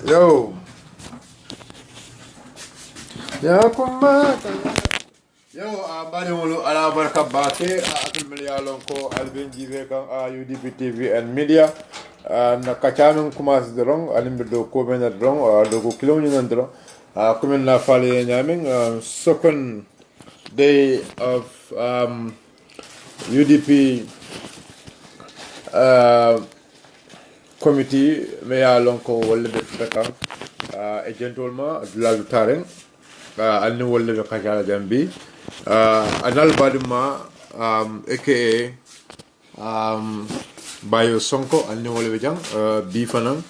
Yo. Ya kumata. Yo, bari mulu ala barka bake atul milyalon ko albin jive kan UDP TV and media na kachanun kumas drong alim do ko ben drong do ko kilo ni drong kumen na fale nyamin second day of UDP committee me ya lon ko wolle be fekam e gentleman la lutaren alni wolle be kajala jambi anal baduma aka bayo sonko alni wolle be jang bi fanan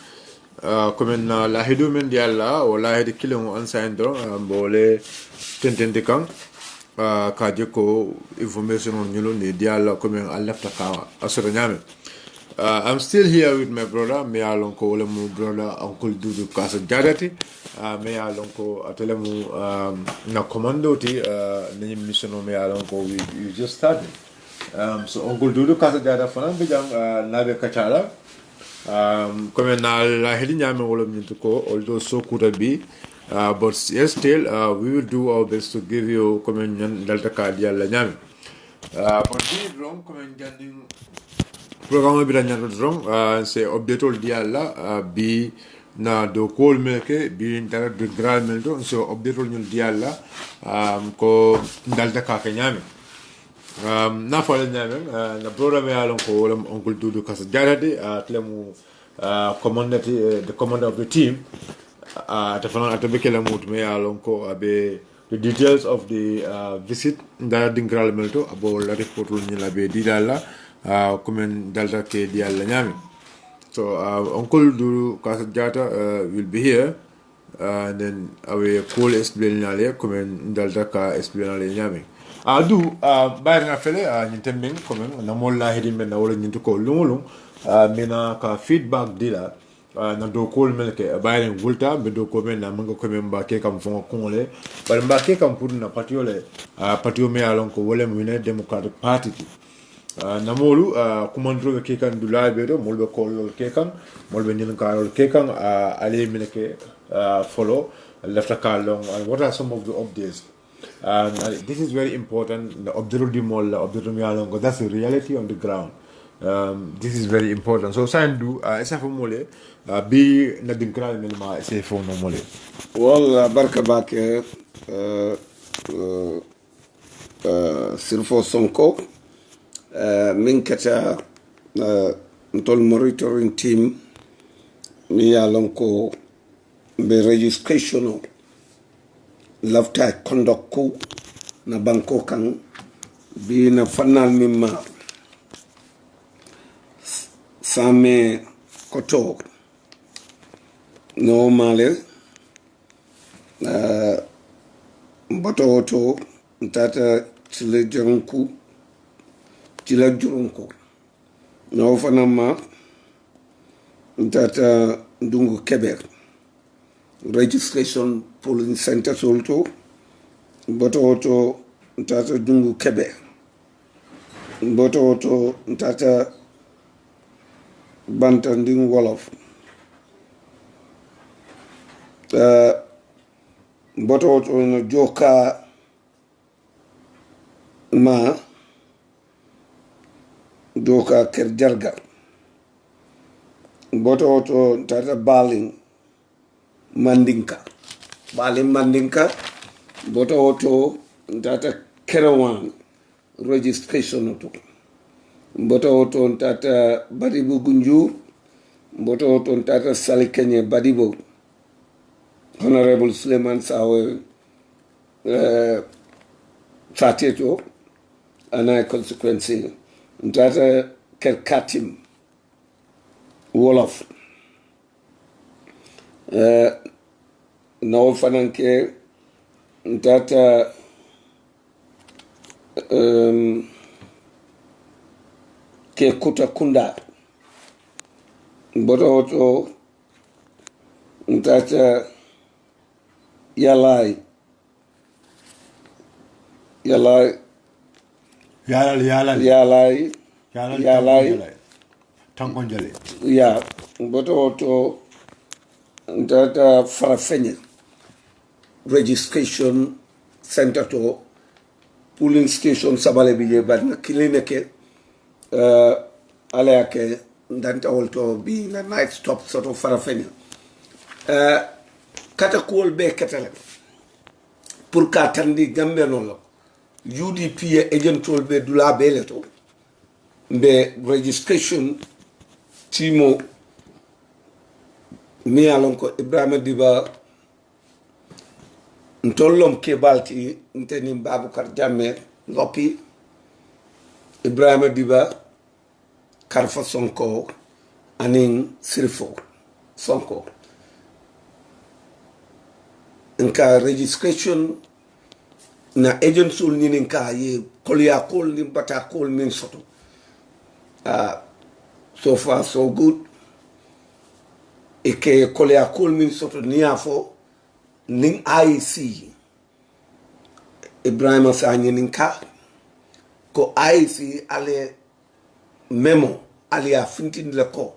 comme na la hidu men dialla wala hedi kilon on sayndro mbole tentende kan ka jeko information on nyulo ni dialla comme al lafta ka asura nyame. I'm still here with my brother, me alonko ole mu brother Uncle Dudu Kasa Jadati, me alonko atelemu na commando ti ni mission me alonko we just started. So Uncle Dudu Kasa Jada fana bijang nabe kachala. Comme na la hedi nyame ole mintuko although so could be but yes still we will do our best to give you comme dalta ka dialla nyame. But be wrong comme janding programme bi dañu drong c'est update ol dialla bi na do call meke bi dara de grand melto so update ol ñul dialla ko dalta ka ke ñame na fa la ñame na programme ya lon ko wala oncle Dudu Kasa Jarade tlemu commandant the commander of the team ta fana ta bekela mut me ya lon ko abe the details of the visit dara de grand melto abo la report ol ñula be didalla comme dalta ke dial la nyami. So Uncle Dudu Kasa Jata will be here and then I will call explain nale comme dalta ka explain nale nyami. Du bayar nga fele nyintembeng comme na molla hedi men na wala nyintu ko lungulung mena ka feedback dila na do call melke bayar ngulta be do ko men na manga ko men ba ke kam fon ko ngole bar ba ke kam pour na patiole patio me alon ko wala mu ne Democratic Party namolu kumandro ke kan dulay bedo molbe kolol ke kan molbe nyin karol ke kan ali mineke follow left kalong and what are some of the updates and this is very important the obdiro di mol obdiro mialongo that's the reality on the ground. This is very important so sandu esa fo mole bi na dinkral melma esa fo no mole wal barka bak sirfo sonko min kata ntol monitoring team mi yalon ko be registration lafta conduct ko na banko kan bi na fanal mimma same koto no male mboto to tata chile jonku chila jurunko no fanama tata ndungu keber registration polling center solto boto tata dungu keber boto tata bantanding wolof boto no joka ma doka ker jargar boto tata baling mandinka bali mandinka boto oto tata kerewan registration to boto oto tata badibu gunjur boto oto tata salikenye badibu Honorable Suleiman Sawe Fateto ana consequence tata kerkatim Wolof no fananke tata ke kuta kunda boto oto tata yalai Tankonjale. ya boto oto tata farafenya registration center to polling station sabale bije badna kilineke ala yake ndanta wolto bi na night stop sort of farafenya kata kuol be katale pour ka tandi gambe non la UDP agentol be dula beleto be registration timo mi alon ko Ibrahima Diba ntollom ke balti nteni Baboucar Jammeh lopi Ibrahima Diba Karfa Sonko anin Sirifo Sonko nka registration na agentsul ni nka ye kolya kol ni bata kol min soto so far so good eke kolya kol min soto niafo ning IC Ibrahima Sagna ninka ko IC ale memo ale a fintin le ko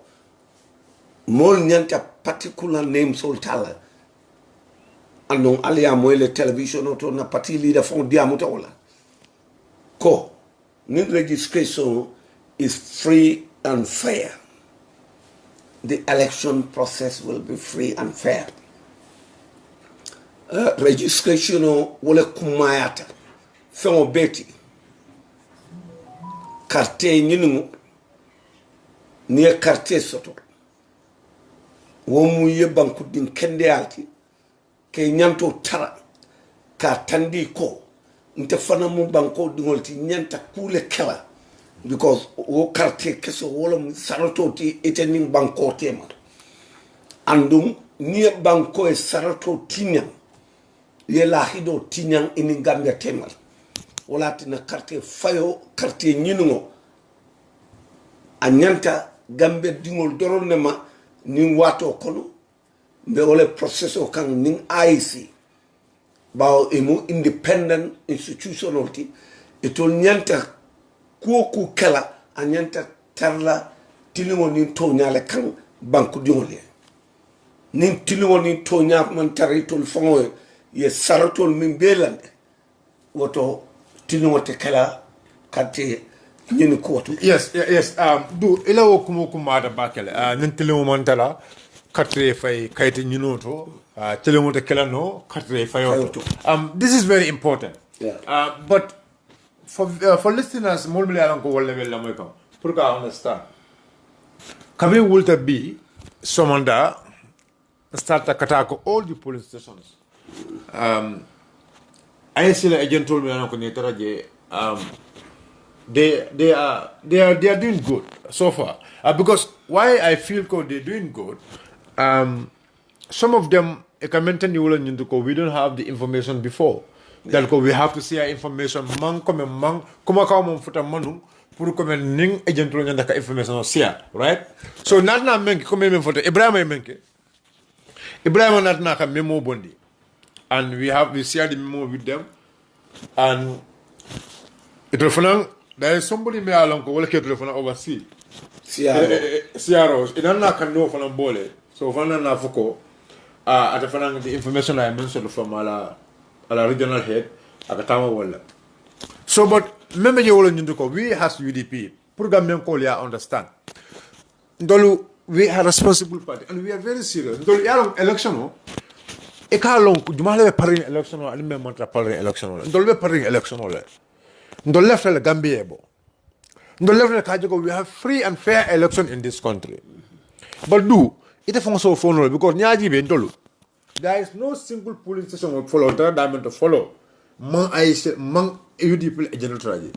mol nyanta particular name sol tala andon ale a moyle television to na parti leader fon diamuta wala ko ning registration is free and fair. The election process will be free and fair. Registration wole kumayata fengo beti carte nyinu ni carte soto womu ye banku din kende alti ke nyanto tara ka tandi ko nte fana mu banko dingolti nyanta kule kala because wo carte keso wolo sarato ti etenin banko tema andum ni banko e sarato tinyam ye lahido tinyang ini Gambia temal wala tina carte fayo carte nyinungo anyanta Gambia dingol doron nema ni wato kono be ole processo kan ning IC bawo emu independent institutionality etol nyanta ku kala anyanta tarla tilingo ni to nyale kan banku dingole nin tilingo ni to nyak man taritol fongo ye saratol min belande woto tilingo te kala kate nyini ko woto Yes. Du ila wo kuma da bakele nin tilingo man tala katre fay kayte nyinoto tilingo te kala no katre fayoto. This is very important. Yeah. But for listeners mol mele alan ko wolle wella moy kam pour ka understand kame wulta bi somanda starta katako all the police stations I see the agent told me alan ko ni taraje they are doing good so far because why I feel they're doing good some of them we don't have the information before. That we have to see our information man kuma ka mo futa manu pour comme ning agent ro nyanda ka information sia right so not na menki comme men foto Ibrahima not na ka memo bondi and we share the memo with them and it will find there is somebody me along ko wala ke telephone overseas CRO idan na kan no fana bole so fana na fuko at the information I mentioned from ala regional head akatama wala so but membe je wala nyundu ko we has UDP pour gamben ko ya understand ndolu we are responsible party and we are very serious ndolu yalong election e ka lon juma le paring election o alime montra paring election o ndol be paring election o le ndol left le gambie bo ndol left le ka jogo we have free and fair election in this country but do ite fonso fono because nyaaji be ndolu there is no single polling station will follow that diamond to follow man man UDP agent traje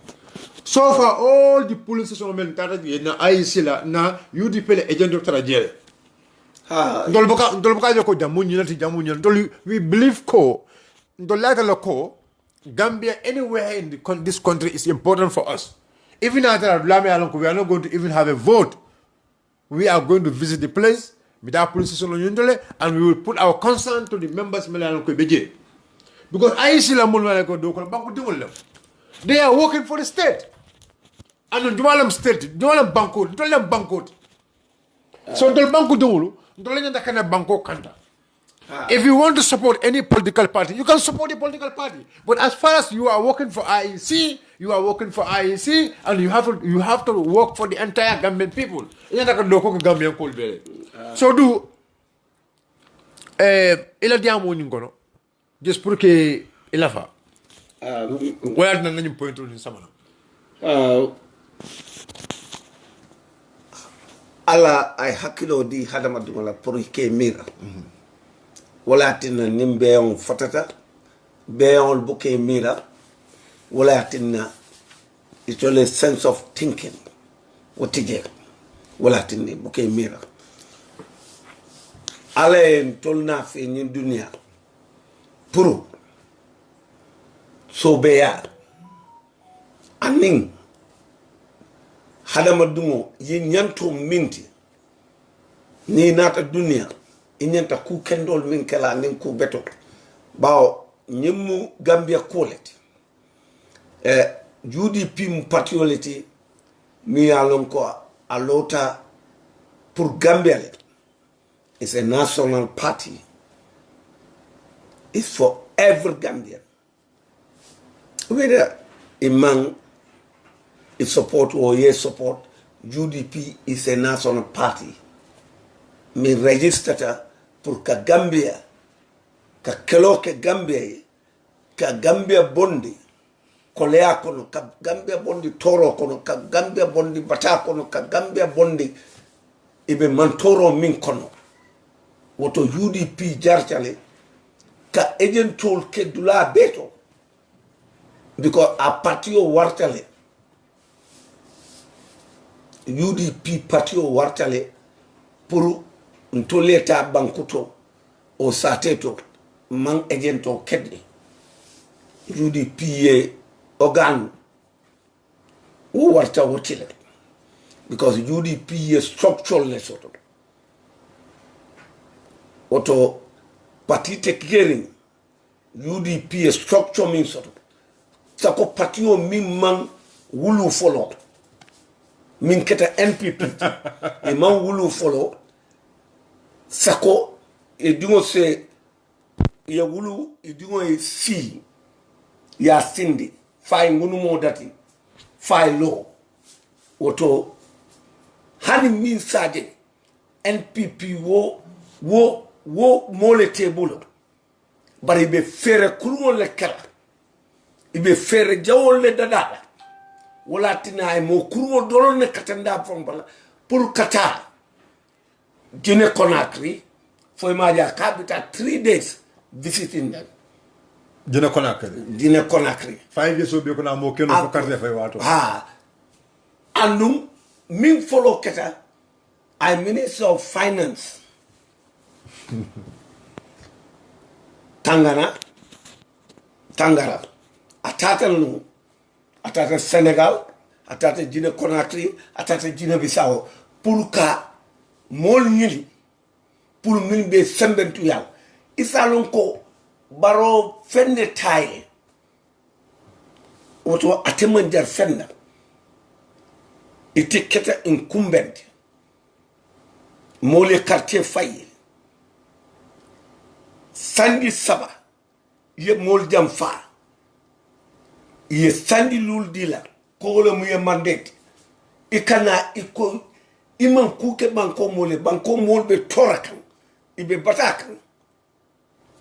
so far all the polling station men taraji na IC la na UDP agent traje ndol boka joko jamu nyinati jamu nyin ndol we believe ko ndol lata la ko Gambia anywhere in this country is important for us even after Lame Alonko we are not going to even have a vote we are going to visit the place without police station and we will put our concern to the members because I see they are working for the state and Dumalam state Dumalam Banco so Banco Kanta if you want to support any political party you can support the political party but as far as you are working for IEC you are working for IEC and you have to work for the entire Gambian people so do ila diamo ngono just pour que ila fa wala na nañu point ni sama ala ay hakkilo di hadama dumala pour que mira wala tinna nimbe on fatata be on buke mira wala tinna it's only sense of thinking wotije wala tinni buke mira ale tolna fi ni dunia pour so beya anin hadama dumo yin yanto minti ni nata dunia inyanta ku kendol min kala nin ku beto bawo nyemu Gambia quality UDP mu partiality mi alon ko alota pour Gambia le it's a national party it's for every Gambian whether a man is support or yes support UDP is a national party mi register pour ka Gambia ka kelo ke Gambia ka Gambia bondi kolea kono ka Gambia bondi toro kono ka Gambia bondi bata kono ka Gambia bondi ibe mantoro min kono woto UDP jartale ka agentol ke dula beto because a patio wartale UDP patio wartale pour ntoleta bankuto o sateto man agento kedde UDP organ wo warta wotile because UDP structural lesotho oto party tekering UDP structure min soto sako party o min man wulu follow min keta NPP e man wulu follow sako e dingo se ya wulu e dingo e si ya sindi fay ngunu mo dati fay lo oto hani min saje NPP wo mole tebulo bari be fere kulmo le kala ibe fere jawol le dadada wala tina mo kurmo dolon ne katanda fombala pour kata Guinea Conakry for Maja capital 3 days visiting them Guinea Conakry 5 years old ko na mo keno ko carte fay wato andum min follow keta I Minister of Finance Tangara atata Senegal atata Guinea Conakry atata Guinea Bissau pour ka mol ñili pour min be sembentu yal isalon ko baro fende taye woto atemanjar fenda etiketa incumbent mole quartier faye sandi saba ye mol jam fa ye sandi lul dila ko le mu ye mandate ikana iko iman kuke banko mol be torakan ibe batakan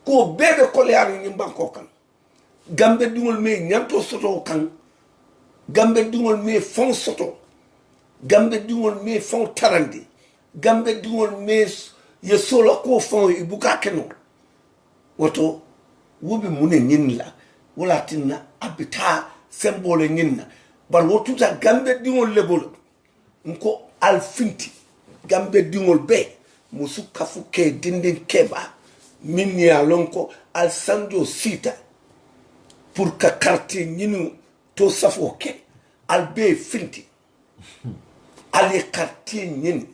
ko bebe ko leari ni banko kan gambe dingol me nyanto soto kan gambe dingol me fon soto gambe dingol me fon tarandi gambe dingol me ye solo ko fon ibuka keno woto wobi mune nyinla wala tinna abita symbole nyinna bar wotuta gambe dingol lebol nko alfinti gambe dingol be musu kafuke dindin keba min ya lonko al sanjo sita pour ka carte nyinu to safo ke al be finti ali carte nyin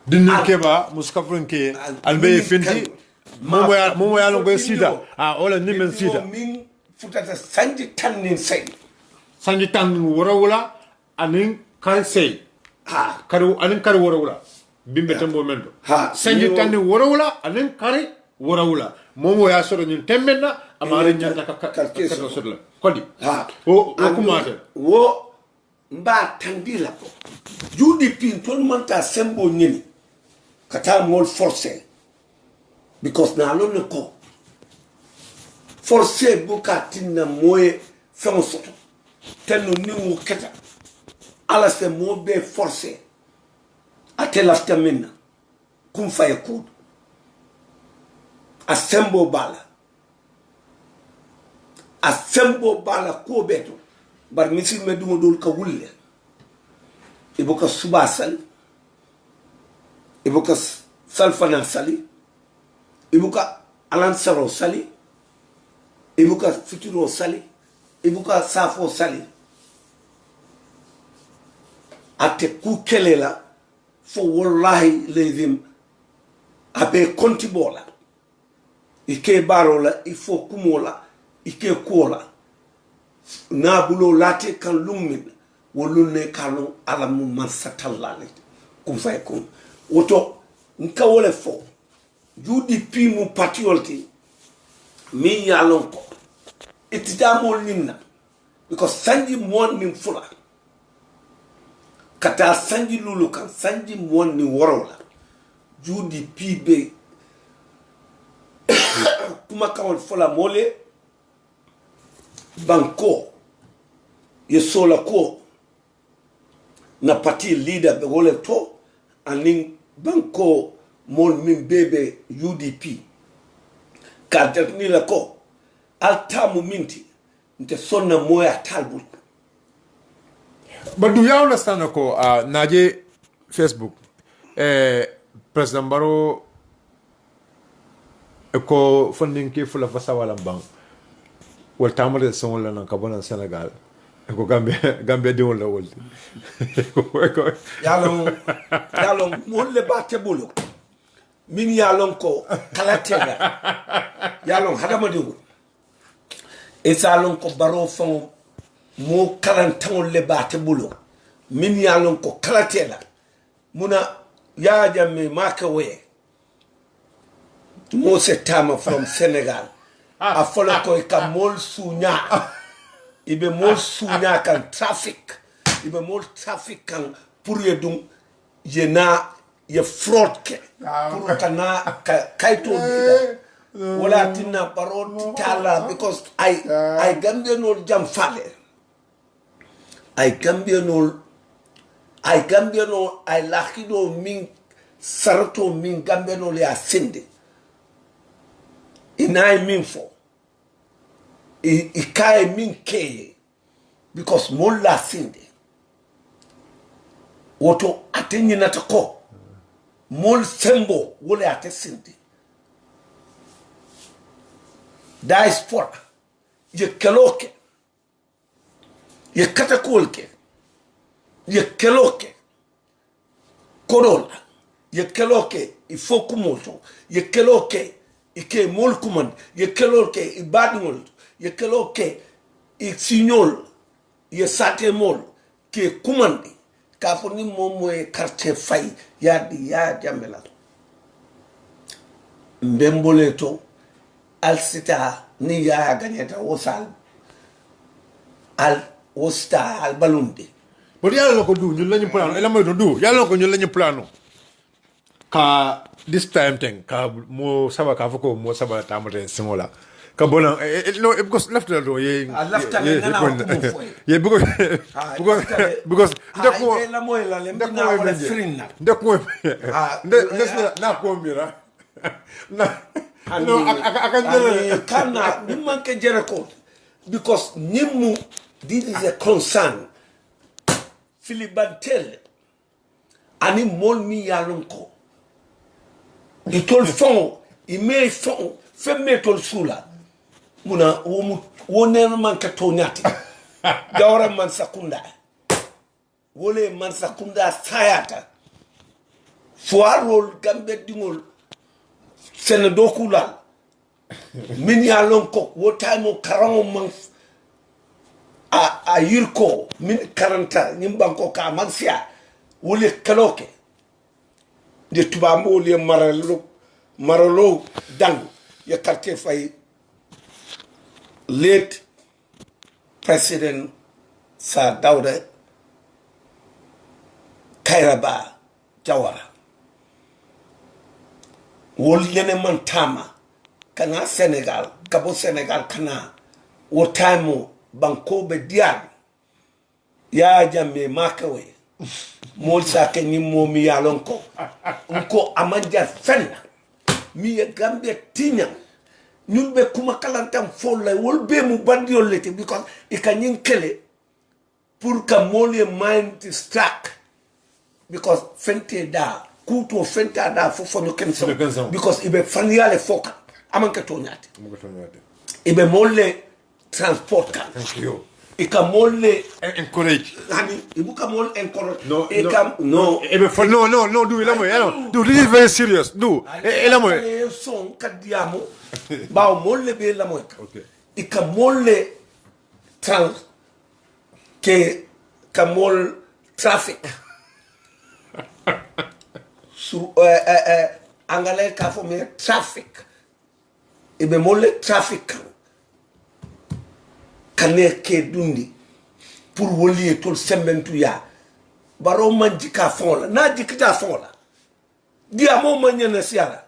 dindin keba musu kafun ke al be finti momo ya lonko sita wala nimen sita min futata sanji tannin say sanji tan wala anin kan say karu anin kar wala bimbe tambo mendo sanji tan wala anin kare wala momo ya soro nyin tembenna amare nyanta ka sodla kodi o kumata wo mba tandila ko UDP ton manta sembo nyini kata mol forcé because na lon ko forcé buka tinna moye fen soto tenu ni wo keta ala se mo be forcé atela stamina kum fay kud asembo bala ko beto bar misil me dum dol ka wulle ibuka suba sal ibuka salfana sali ibuka alansaro sali ibuka futuro sali ibuka safo sali ate ku kelela fo wallahi lezim abe kontibola ike barola ifo kumola ike kuola nabulo lati kan lummin wolunne kanu alamu mansatallale kum fay kum woto nka wole fo UDP mu patriote mi yalon ko itidamo ninna because sanji mon min fula kata sanji lulu kan sanji mon ni worola UDP be kuma kawon fula mole banko ye sola ko na parti leader be wole to anin banko mol min bebe UDP ka ni la ko altamu minti nte sonna moya talbul but do you understand ko naje Facebook president Barrow ko funding ki fula fasa wala bang wal tamale son la nan kabona Senegal ko Gambia di wala wol yalo mo le batte bulu min yalon ko kalatega yalon hadama digo e salon ko Barrow fon mo kalantan le batte bulu min yalon ko kalatela muna ya jamme makawe mo setama from Senegal a fola ko ka mol sunya ibe mol sunya kan traffic ibe mol traffic kan pour yedum yena ye fraud ke pour kana kaito dida wala tinna Barrow tala because I Gambian jam fale I Gambian I lakido min sarto min Gambian le asinde inai min fo ikai min keye because molla sinde woto atenyi nata ko mol sembo wole ate sinde diaspora ye keloke ye katakolke ye keloke korola ye keloke ifokumoto ye keloke ike mol kuman ye keloke ibadingol ye keloke i signol ye sate mol ke kumandi ka foni momo e carte fay yadi ya jamela mbembole to al sita ni ya gagneta wosal al wosta al balunde but yalla ko du ñun lañu plano ela moy do du yalla ko ñun lañu plano ka this time thing ka mo saba ka foko mo saba tamate singola ka bona no because left the door ye left and na ko ye because la moy la lem na wala frinna ndako na ko mira na no akan kana ni man ke jere ko because nimu this is a concern Filibantel ani mol mi yalon ko itol fon ime fon femme tol sula muna wo nen man ka to nyati gawra man sakunda wole man sakunda sayata foarol gambe dingol sene dokula min yalon ko wo time karango man a yirko min karanta nyimbanko ka mansia wole kaloke de tubambo le maralo dang ya quartier fay late president Sir Dawda Kairaba Jawara wol yene man tama kana Senegal kabo Senegal kana wo time banko be diar ya jamme makawe mol sa ke ni momi yalon ko amanja fenna mi e Gambia tinya ñun be kuma kalantam folla wol be mu bandiol lete because e ka nyin kele pour ka mole mind stack because fente da kuto fenta da fo no kenso because ibe faniale foka amanka to nyate ibe mole transport kan thank you e ka mole encourage hani ibuka mole encourage no e ka no ebe for no do ilamo do this is very serious do ilamo son kadiamo bawo mole be lamo okay e ka mole trans ke ka mole traffic su angale ka fo me traffic e be mole traffic kane ke dundi pour wolier tol sembentu ya baro manjika fola na jikita fola dia mo manyana siala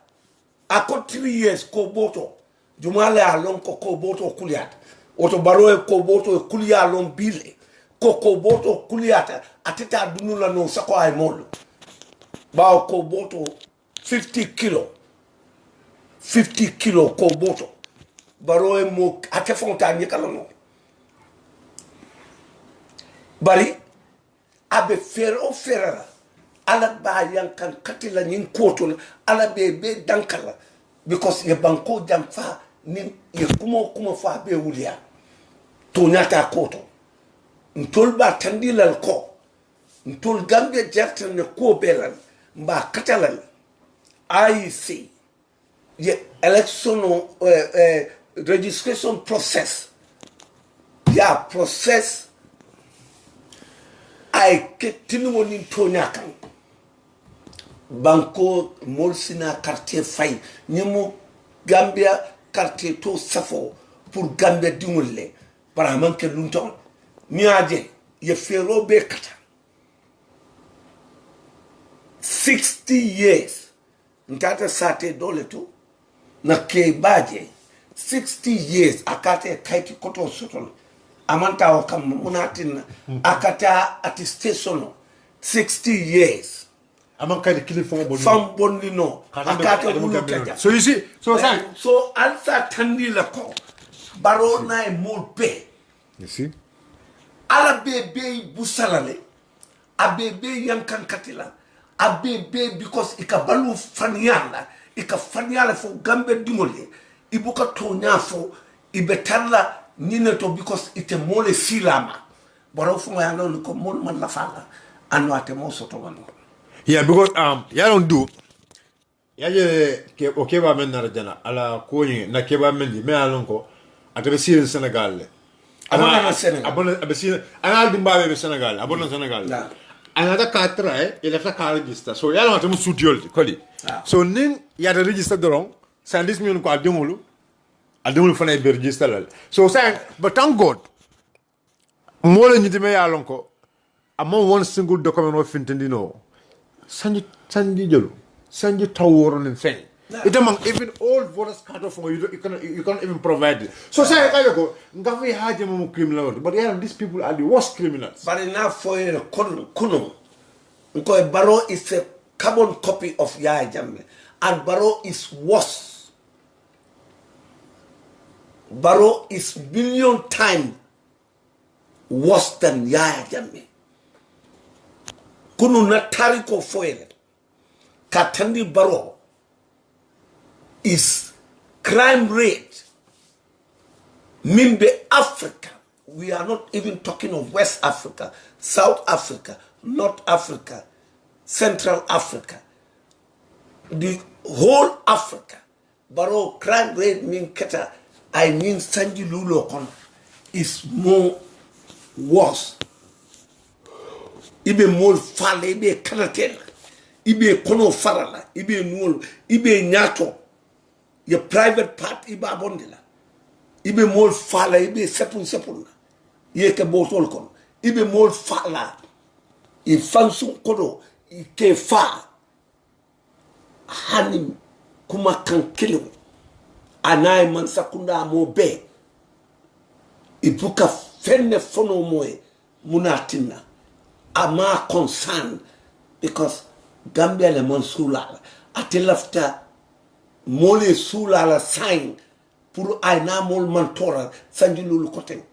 ako 3 years ko boto jumale alon ko boto kuliat oto baro e ko boto kulia lon bile ko boto kuliata atita dunula no sako ay molo ba ko boto 50 kilo ko boto baro e mo atefonta nyekalo no bari abe fero ferara ala ba yankan katila nyin kotol ala be dankala because ye banko jamfa ni ye kuma fa be wuliya to nyata koto ntol ba tandilal ko ntol Gambia jarta ne ko belal mba katalal IEC ye election registration process ya process ay ketinu woni tonyakan banko molsina quartier fay ñimu Gambia quartier to safo pour Gambia dingulle para manke lunton miaje ye fero be kata 60 years ngata sate dole to na ke baje 60 years akate kaiti koto sotol amanta o kam munatin akata attestation 60 years amanka de kilifon bo fam bonni no akata wulu taja so you see so alsa tandi la ko baro na e mol pe you see ala bebe busalale abebe yankan katila abebe because ikabalu fanyala fo Gambe dingole ibuka tonya fo ibetalla nine to because ite mole silama baro fu ya no ko mol man la fala anu ate mo soto wano yeah because ya don't do ya je ke okay ba men na jana ala ko ni na ke ba men di me alon ko atabe sir Senegal le abona Senegal abona abesi ana dimbabe be Senegal abona Senegal another katra il a fait un registre so ya no tamu studio koli so nin ya de registre doron 110 millions ko ademulu fana be registre lal so saying but thank God mo la nyidime ya lon ko amon one single document of fintindi no sanji jelo Sanji Taworo and thing. Even old voters card for you can't even provide it. So say I go, Ngavi Hajim criminal, but yeah, these people are the worst criminals. But enough for a kuno. Because Barrow is a carbon copy of Yaya Jammeh. And Barrow is worse. Barrow is million times worse than Yaya Jammeh. Kunu na tariko foyle. Katandi Barrow is crime rate. Mimbe Africa. We are not even talking of West Africa, South Africa, North Africa, Central Africa. The whole Africa. Barrow crime rate mean keta. I mean Sanji Lulo Kono is more worse. Ibe mol fale, ibe kanatel, ibe kono farala, ibe nuol, ibe nyato. Your private part ibe abondela. Ibe mol fala, ibe sepun. Yeke botol kono. Ibe mol fala. I fansung kono, ike fa. Hanim kuma kan kilo. Anai man sakunda mo be. Ipuka fenne fono moe munatina. Ama concerned because Gambia le mon sulala. Atelafta mole sulala sign pour aina mol mantora sanjilulu koten.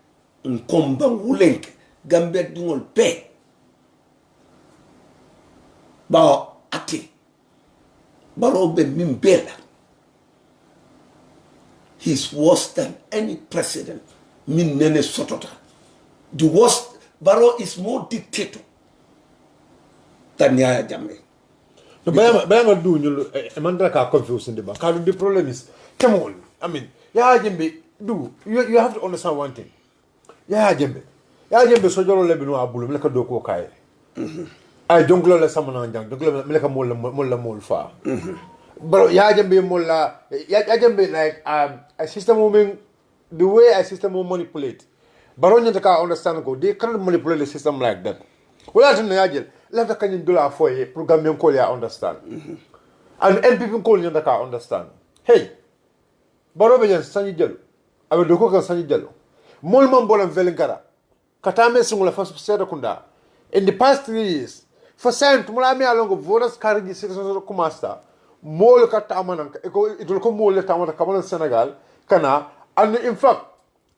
Nkomba wulenk Gambia dingol be. Ba ati. Barobe mimbela. He's worse than any president. Min nene sotota. The worst, Barrow is more dictator than Yaya Jammeh. No, but I'm doing you. I'm confused in the back. The problem is, come on. I mean, Yaya Jammeh, you have to understand one thing. Yaya Jammeh, so you're lebino abulu, like a doko kai. I don't glow like someone on young, don't glow like a mola fa. But Yaya Jammeh mola, Yaya Jammeh like a system woman, the way a system will manipulate. Baron can understand go, they cannot manipulate the system like that. Well, I don't know, let the Kenyan dollar for a program you call you understand. And NPP call you the car understand. Hey, Barobe Sanji Jello, I will do cook Sanji Jello. Molman Bolan Velinkara, Katame Sungula first Sedakunda. In the past 3 years, for Saint Mulame along of voters carrying the citizens of Kumasta, Mol Kataman, it will come more let Kaman Senegal, Kana, and in fact,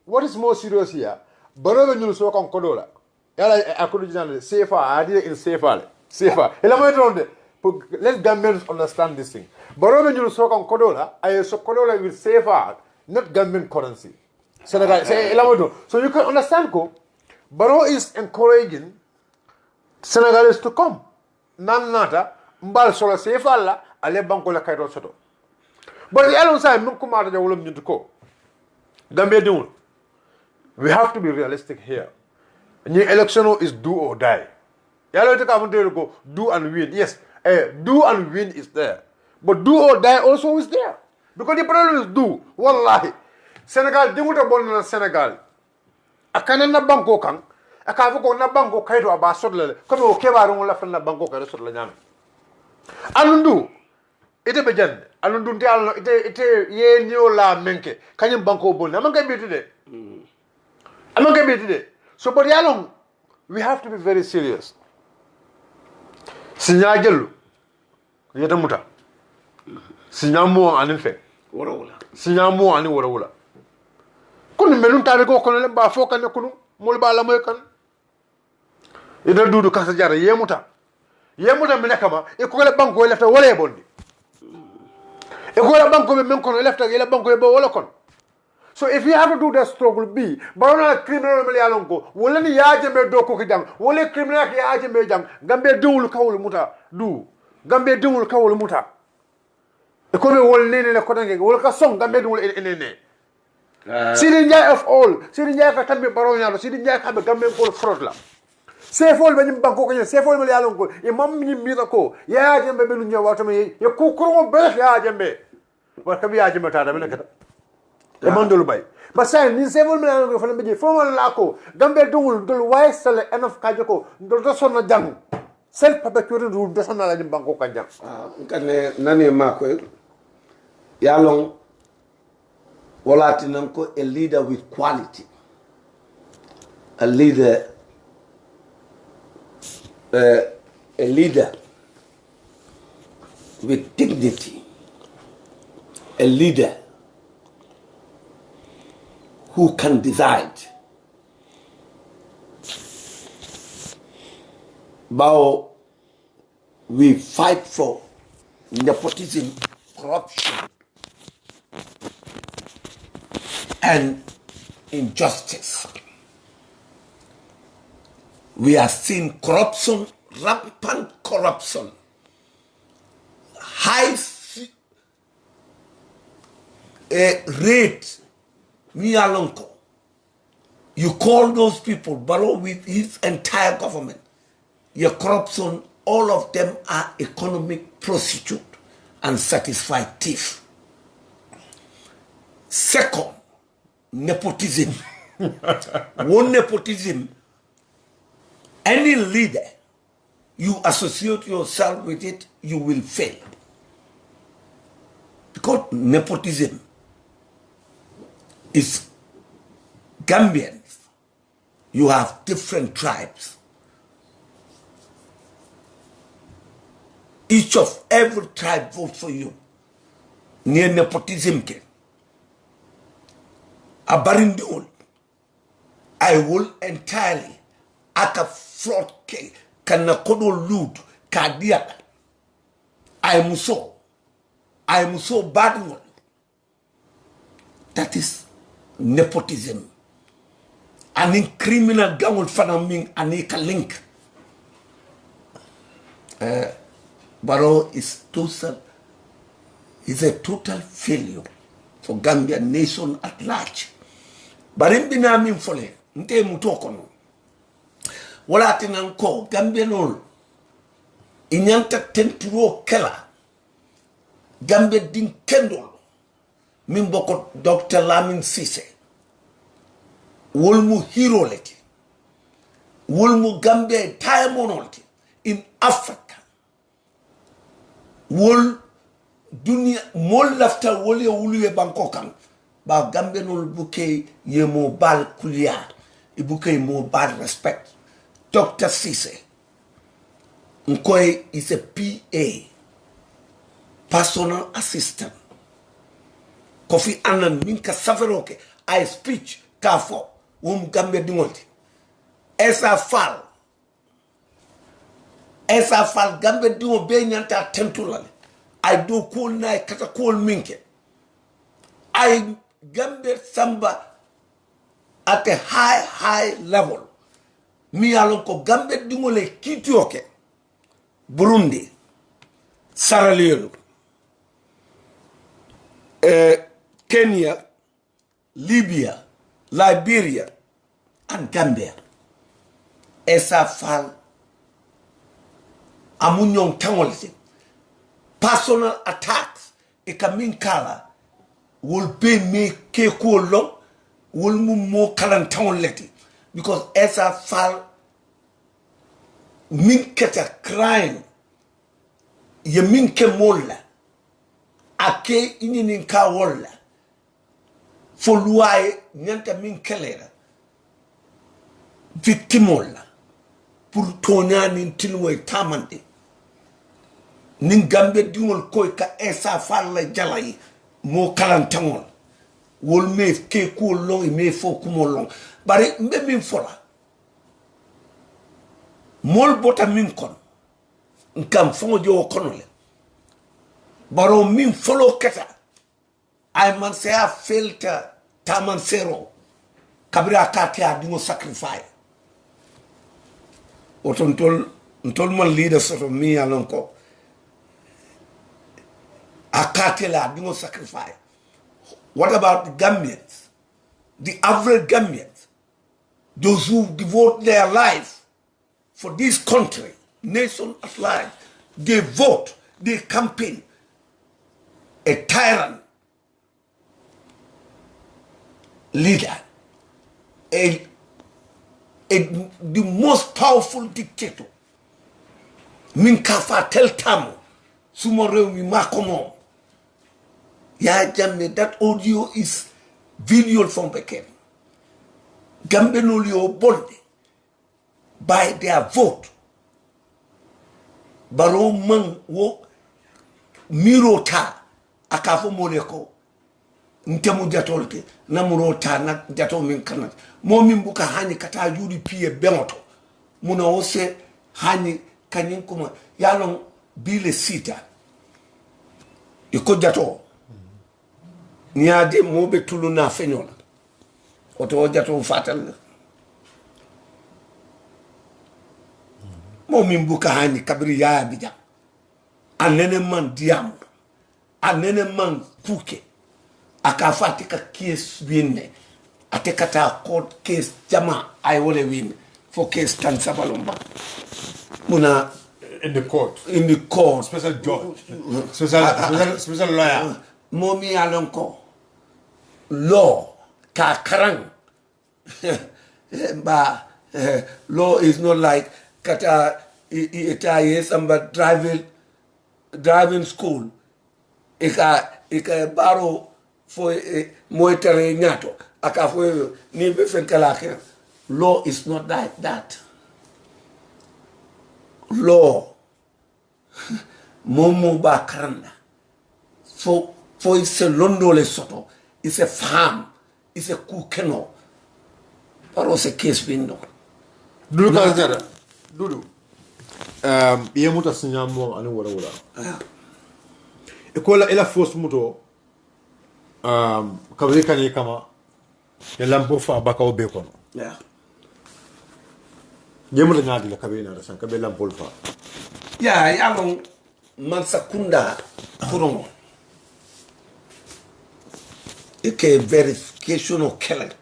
what is more serious here? Barobe Nul Sok on Kodola. I could say safer, I did in safer. Let governments understand this thing. Barobe Nul Sok on Kodola, I saw Kodola with safer, not government currency. Senegal, so you can understand, Barrow is encouraging Senegalese to come. Nanata, Mbal Sola Sefala, Ale Banco la Cairo Soto. But the other side, Mukumata, the Wolum Yutuko. Gambia Dun. We have to be realistic here. The election is do or die. Yellow to come go, do and win. Yes, do and win is there. But do or die also is there. Because the problem is do. Wallahi. Senegal, they would have born in Senegal. A canana banco kang, a cavaco na banco kaito about Sotler, come okay, I don't laugh in the banco Sotler. Alundu, it a bejan, Alundu, it ye new la menke, can you banco bon? I'm not going to be today. I'm not going to be today. So, but Yalong, we have to be very serious. Signagelu, Yetamuta, Signamo and infect, Signamo and Waraula. Couldn't melun tariko kono ba fo kan kunu mol ba la moy kan ida dudu kasa jara yemuta menaka ma e ko la banko lefta wala e bondi e ko la banko be men kono lefta e la banko e bo wala kon. So if you have to do that struggle be barona criminal mel yalon ko wala ni yaaje be do ko ki jang wala criminal ki yaaje be jang gambe dewul kawul muta du gambe dewul kawul muta e ko be wol nene le ko dange wala ka song gambe dewul enene. Sidi Njai of all, Sidi Njai ka tambe baronyalo, Sidi Njai ka be gambe ko fraud la. Se fol be nyim banko ko se fol be yalon ko e mam nyim mi ko ya jembe be lu nyawa to me ye ko ko be ya jembe. Wa ka bi ya jembe ta da me nakata. E mandolu bay. Ba say ni se fol me yalon ko fa be fo la ko gambe dungul dul way sale enough ka joko dol to sonna jang. self perpetuating rule doesn't allow them banko kanjang. Nkane nani mako yalong walati nanko a leader with quality, a leader with dignity, a leader who can decide. But we fight for nepotism, corruption, and injustice. We are seeing corruption, rampant corruption, high rate. Mialonko, you call those people, Barrow with his entire government, your corruption, all of them are economic prostitute and satisfied thief. Second, nepotism. One nepotism, any leader, you associate yourself with it, you will fail. Because nepotism is Gambians. You have different tribes. Each of every tribe votes for you. Near nepotism ke. Abarindul. I will entirely aka fraud ke kana kodo lud kadia. I am so bad one. That is nepotism. Ani criminal gangul fanaming anika link. Barrow is a total failure for Gambia nation at large. Barimbina min fole, nte mutokono. Wala tinanko Gambia nol. Inyanta tenturo kela. Gambia din kendol. Min boko Dr. Lamin Sise. Wolmu hero leti. Wolmu Gambia entire monolity in Africa. Wol dunia mol lafta wole wuluye bankokan ba Gambia nol buke ye mo bal kulia ibuke mo bal respect. Dr. Sise Nkoy is a PA, personal assistant. Kofi Annan minka saveroke I speech kafo Gambia dingolti. Esa fal Gambia dingo be nyanta tentulale. I do cool na kata cool minke. I Gambia samba at a high level. Mi alon ko Gambia dingo le kitioke. Burundi, Sierra Leone, Kenya, Libya, Liberia, and Gambia. Esa fal amunyon tangolisi. Personal attacks ikamin kala will be me ke long will mo kalan tangoleti because esa fal min keta crime ye min ke molla ake ininin ka wolla fo luaye nyanta min kelera victimolla pour tonya nin tilmoy tamande nin Gambia dingol koy ka esa falla jalay mo kalan tangol wol me ke ko long me fo kumo long bare mbe min fola mol bota min kon nkam fongo jo konole baro min follow keta ay man say a filter taman zero kabira katia dingo sacrifice otontol man leader soto mi alonko akatela dingo sacrifice. What about the Gambians, the average Gambians, those who devote their life for this country, nation at large? They vote, they campaign. A tyrant leader, the most powerful dictator min ka fa tel tam suma rew mi mako mom ya jamme that audio is video from Bekem gambe no yo bolde by their vote baro man wo mirota akafo moleko ntemu jatolke namurota na jato min kanat momin buka hani kata juri piye bemoto muna ose hani kanyin kuma yalon bile sita iko jato niade mobe tulu na fenyola oto jato fatal momin buka hani kabri ya bija anene man diam anene man puke akafati ka case winne atekata court case jama ay wole win for case tan sabalomba muna in the court special judge special lawyer momi alonko law ka karang ba law is not like kata ita yes amba driving school ika baro fo moitere nyato aka fo ni be fen kala ke law is not like that law momo ba karanda fo ise londo le soto ise fam ise kukeno paro se case bindo dulu ka jara dulu yemuta sinyamo ani wala ikola ila force muto kabri kani kama ya lampo fa bakaw be kono yeah yemuta ngadi la kabri na san kabri lampo fa ya yalon man sakunda kurongo ike verification of killing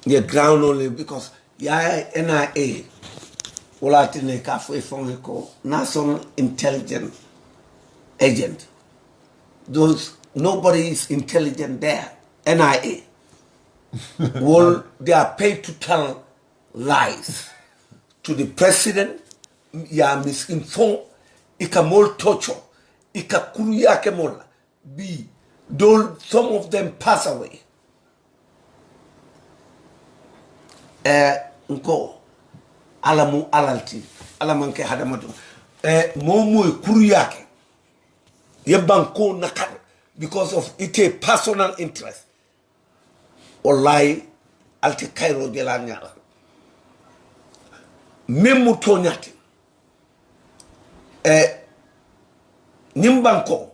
the ground only because ya NIA wala tine ka fo ko national intelligence agent those nobody is intelligent there NIA well they are paid to tell lies to the president ya misinform ikamol torture ikakuru yake mola be though some of them pass away nko alamu alalti alamanke hadamatu momo kuru yake yebanko nakar because of ite personal interest wallahi alti kairo de la nyala memu to nyati nimbanko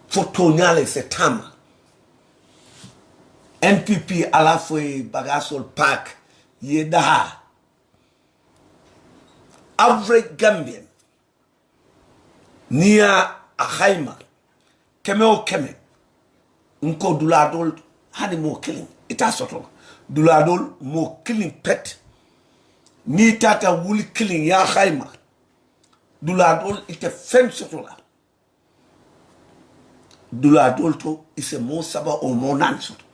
foto nyale se tama NPP ala foi bagasol park yedaha average Gambian niya ahaima keme o keme nko duladol hani mo killing ita soto duladol mo killing pet ni tata wuli killing ya haima duladol ite fem soto la duladol to ise mo saba o mo nan soto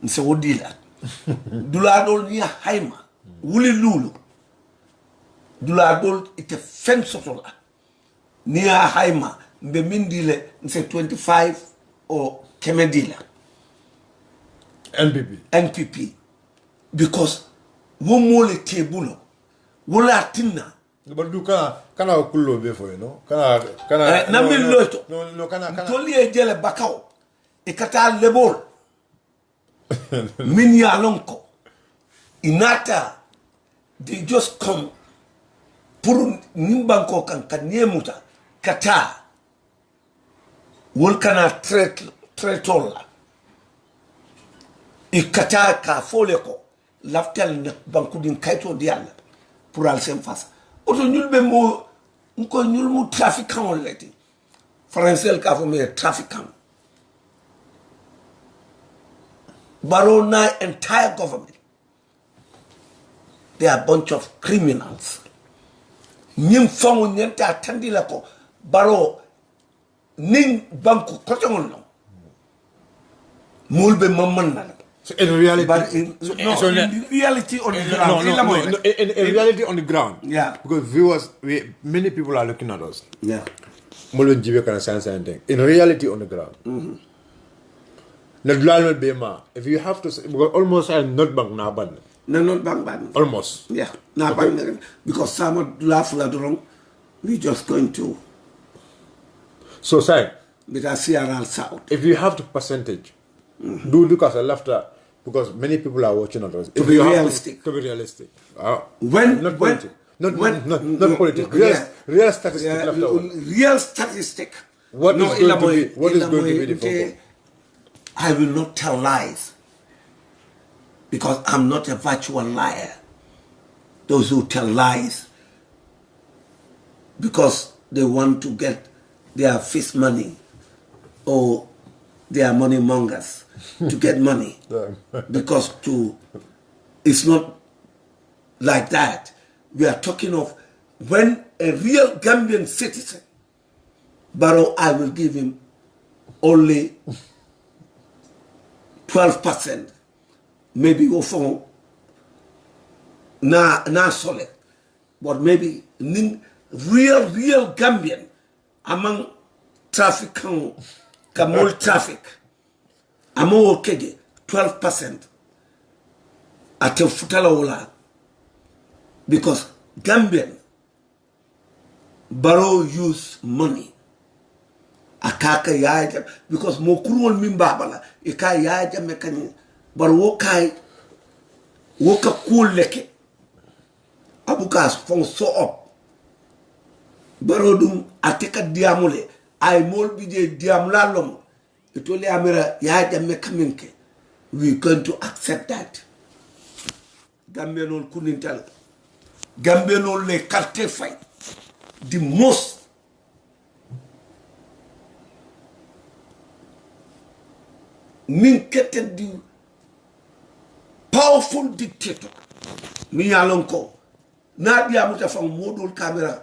nse wodila duladol ni haima wuli lulu duladol ite fem soto la ni haima mbe mindile nse 25 o kemedila NPP because wo mole tebulo wala tinna badu kana kullo be fo no kana na min loto no kana toli e jele bakaw e kata lebol min ya lonko inata they just come pour nimbanko kan kaniemuta kata wol kana tretola ikata ka foleko laftel ne banku din kayto dialla pour al sem face oto ñulbe mo nko ñul mu trafiquant on leti français ka fo me trafiquant Barona entire government they are a bunch of criminals ñim fangu ñenta tandi la ko baro ning banku ko tongol no mulbe mamman na So in reality, But in reality on the ground. in reality on the ground. Yeah. Because many people are looking at us. Yeah. In reality on the ground. If you have to say, because almost I'm not bank now, ban. No, not bang. Almost. Yeah. Now bang. Because some laugh wrong, we just going to. So say, Because CRL South. if you have to percentage, do look at the laughter because many people are watching at us. To be realistic. To be realistic. Not politics. Not politics. Real statistic. Real statistic. What is going to be the focus? I will not tell lies because I'm not a virtual liar. Those who tell lies because they want to get their fist money or they are money mongers to get money because it's not like that. We are talking of when a real Gambian citizen, Barrow, I will give him only 12%, maybe au fond, na solid, but maybe real Gambian among traffic kamol traffic, among okege 12% at futala because Gambian Barrow use money. Akaka yaja because mokurul mimbabala ika yaja mekani bar wokai woka cool leke abukas fon so up barodum ateka diamule ay mol bije diam lalom itole amira yaja mekaminke we going to accept that Gambian kunintal Gambian le carte fight the most minketed the powerful dictator mi yalonko na dia muta fam modul camera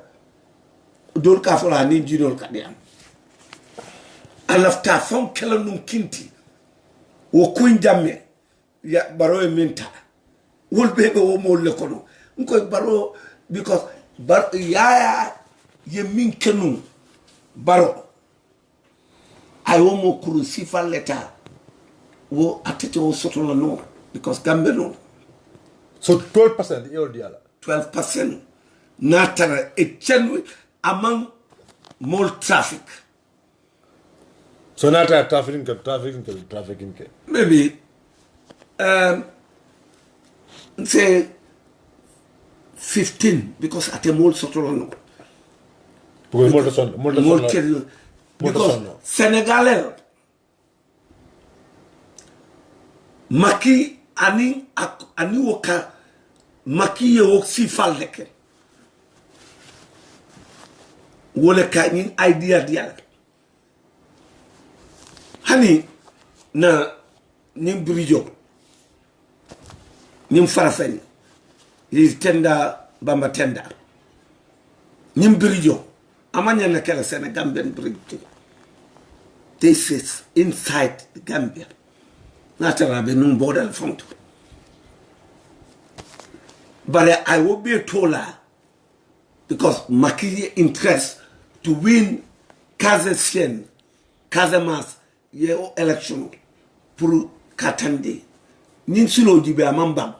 dol ka fola ni jinol ka diam alafta fam kala num kinti wo kuin jamme ya baro e minta wol bebe wo mo le kono nko baro because ya ye min kenum baro ay wo mo kuru sifa leta wo atete wo soto no because Gambia no. So 12% your deal. 12% natara a genuine among more traffic. So not trafficking. Maybe say 15 because at a more soto no. Because Senegalese Maki ani woka maki ye wok si fal leke wole ka ñin idea dial hani na ñim brijo ñim farafeni yi tenda bamba tenda ñim brijo amanya na kala Senegambian brijo this is inside the Gambia. Natarabe num border front. But I will be told because Maki interest to win Kazakhstan, Kazamas, ye election pour Katande. Ninsulo dibe amambang.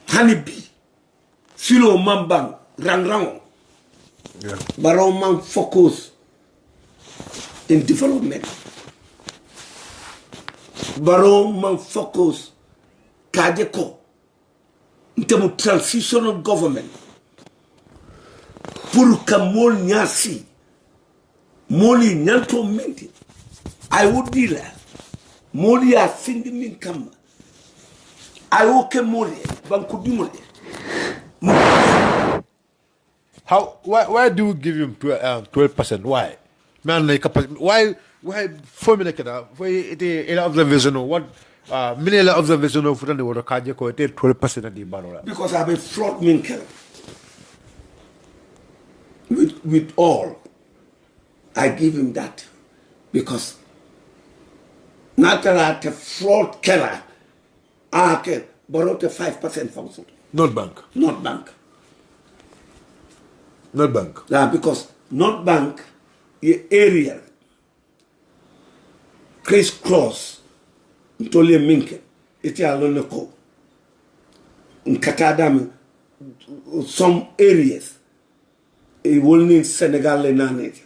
Hanibi. Silo mambang rang. Yeah. But man focus in development. Baro man focus kadeko ntemu transitional government pour que mol nyasi moli nyanto menti I would deal moli a sindi min kam I woke moli banku dimole why do you give him 12%? Why? Man, like why 4 minutes why it observation what many observation of the water kaje ko 12% of the banola because I have a fraud minker with all I give him that because natara te fraud kela ake borote 5% function Not bank. not bank Not bank. yeah, because not bank ye area criss-cross ntole minke iti alone ko nkatadam some areas it will need Senegal le nanete.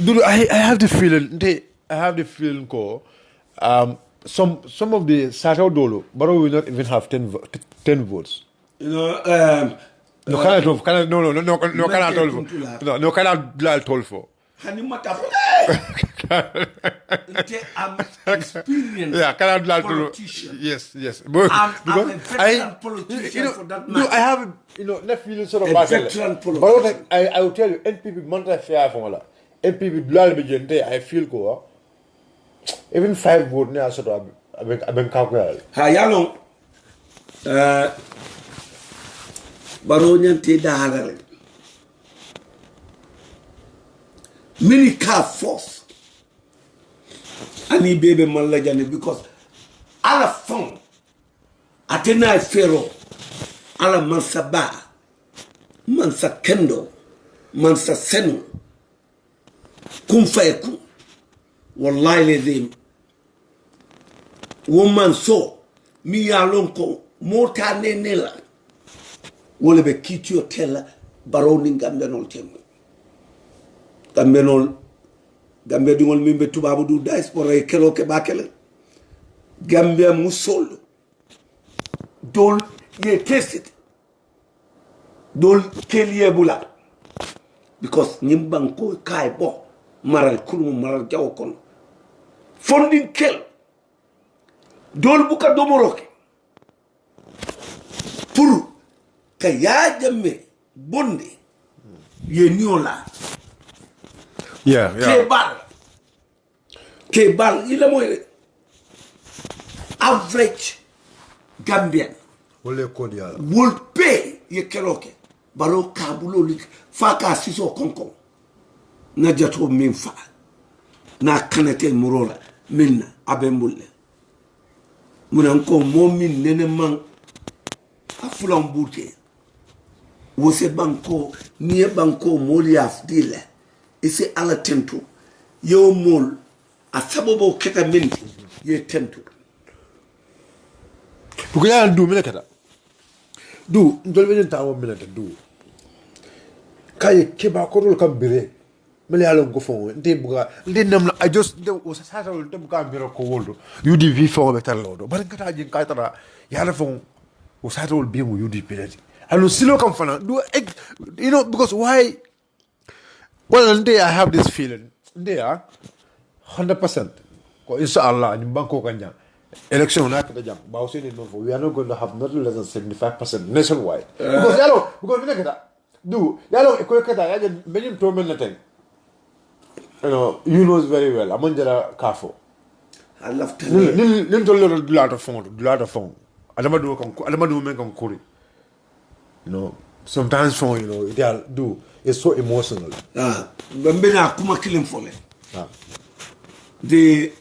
Dude, I have the feeling. I have the feeling, some of the Sato Dolo, but will not even have 10 votes. You know, No, cannot tell for. Hanimata I'm experienced Yeah, cannot politician. Yes. I'm a veteran politician for that matter. I have that feeling sort of A veteran But politician. I will tell you, NPP Monta fair for all. NPP Blal Bijente, I feel go. Even 5 votes now sort of I've been calculated. Hayalong Baronyan Te Dahare. Many car force. Ani baby malajani because ala fong atena fero ala mansa ba mansa kendo mansa senu kun fayeku wallahi lazim woman so mi ya lonko mota nenela wole be kitio tella baroni gambe non tembe gambe non gambe dingol mimbe tubabu du diaspora e kelo ke bakele gambe musol dol ye tested dol kelie bula because nyimbanko kai bo maral kulum maral jaw kon fondin kel dol buka domoroke pour ka ya jamme bonde ye niola Yeah. Kebal il est average Gambian will pay ye keroke baro kabulo lik faka siso konko na jato min fa na kanete murola minna abembulle munan ko momin nene man afulan bute wose banko nie banko moli afdile isi ala tentu yo mol a sabobo keta minti ye tentu Because I do minute. Do don't ta minute do. Kay keba ko rol kam bire. Mele alon ko fon nte buga nte nam I just was sa nte buga biro ko woldo. UDP fon be tan lodo. Bar ngata jin kay tara yalla fon o sa tol bi mu UDP lati. Alo silo kam fana do because why well nte I have this feeling. Nte 100%. Ko inshallah ni banko kanya. Election na kada jam ba usini no we are not going to have not less than 75% nationwide because we kada do ko kada ya menim to men naten you knows very well amanjara kafo I love to nim to do lot of phone adama do men kan kuri sometimes phone it's so emotional bambena kuma kilim fole the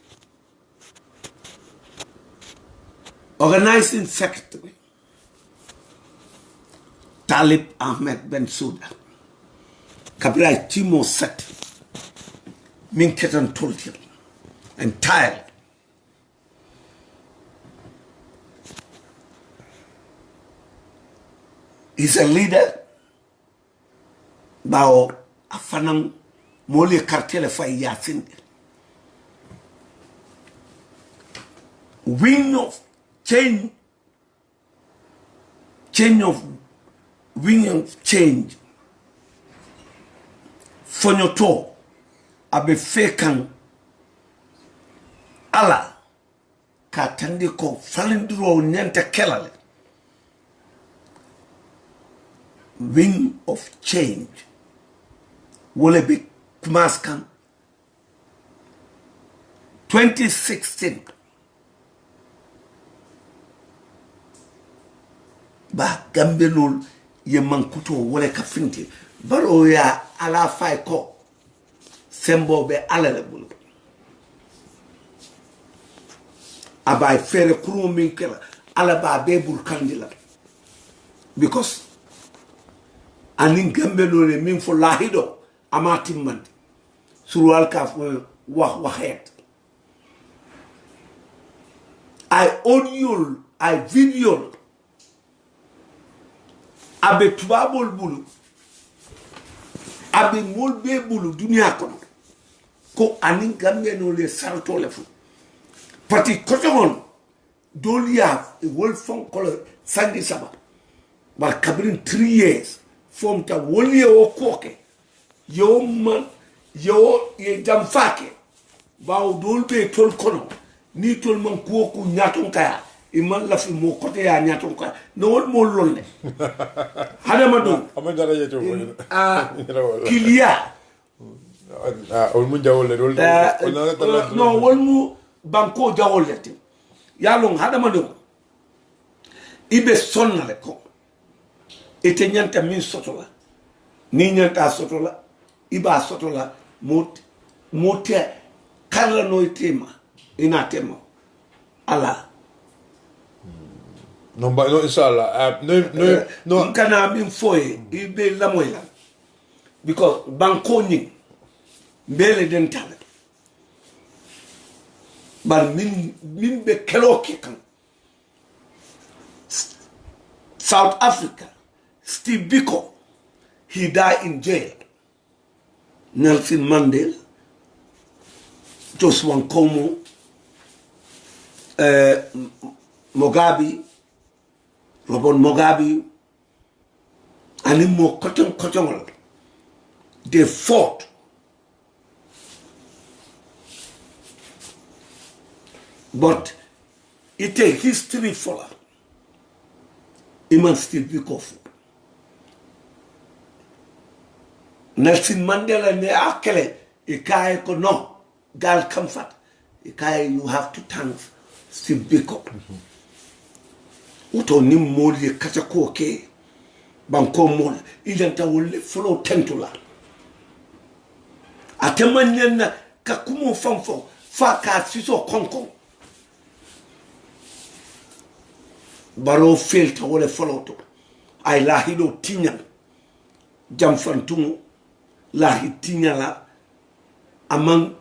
organizing secretary Talib Ahmed Bensouda Kabila Timo Set Minketan told him and tired he's a leader bao afanang moli cartel fay yasin wing of change fonyoto abe fekan ala ka tandi ko falindiro nyanta kelale wing of change wole be kumaskan 2016 ba gambelol ye mankuto wole ka finti baro ya ala fay ko sembo be ala le bulu Abai fere kuru minkela. Ala ba bebul kandila. Because anin gambe lole min fo lahido amatim man. Surual kaf wahet. I audio, I video. Abe tubabol bulu. Abe molbe bulu dunia kono. Ko anin gambe no le sarto le fu. Pati kotomon dolia a world phone call Sunday saba. But kabrin 3 years from ta woli o koke. Yo man yo ye jamfake. Ba dolbe tol kono. Ni tol man kuoku nyaton kaya. Iman la fi mo kote ya nyaton kaya. No wol mo lolle. Hada madon. Amanda yeto. Kilia. Ol mu jawole dol. No wol mu banko jawole te. Yalong hada madon. Ibe sonna le ko. Ete nyanta min sotola. Ni nyanta sotola. Iba sotola mote kala no itema. Ina tema. Allah. No, but no, inshallah. No. Kana min foye ibe la moyla. Because banko ni mbele den tala. But min be keloke kan. South Africa, Steve Biko, he died in jail. Nelson Mandela, Joshua Nkomo, Mugabe, Robert Mugabe, and more cotton. They fought. But it a history for us. It must still be careful. Nelson Mandela ne akele ikaye ko no gal comfort ikaye you have to thank Steve Biko. Uto ni moli kacha ko ke banko mol idanta wolle follow tentula atemanya ka kumo famfo fa ka siso konko baro filter wolle follow to ay lahido tinya jamfantumo lahi tinya la amang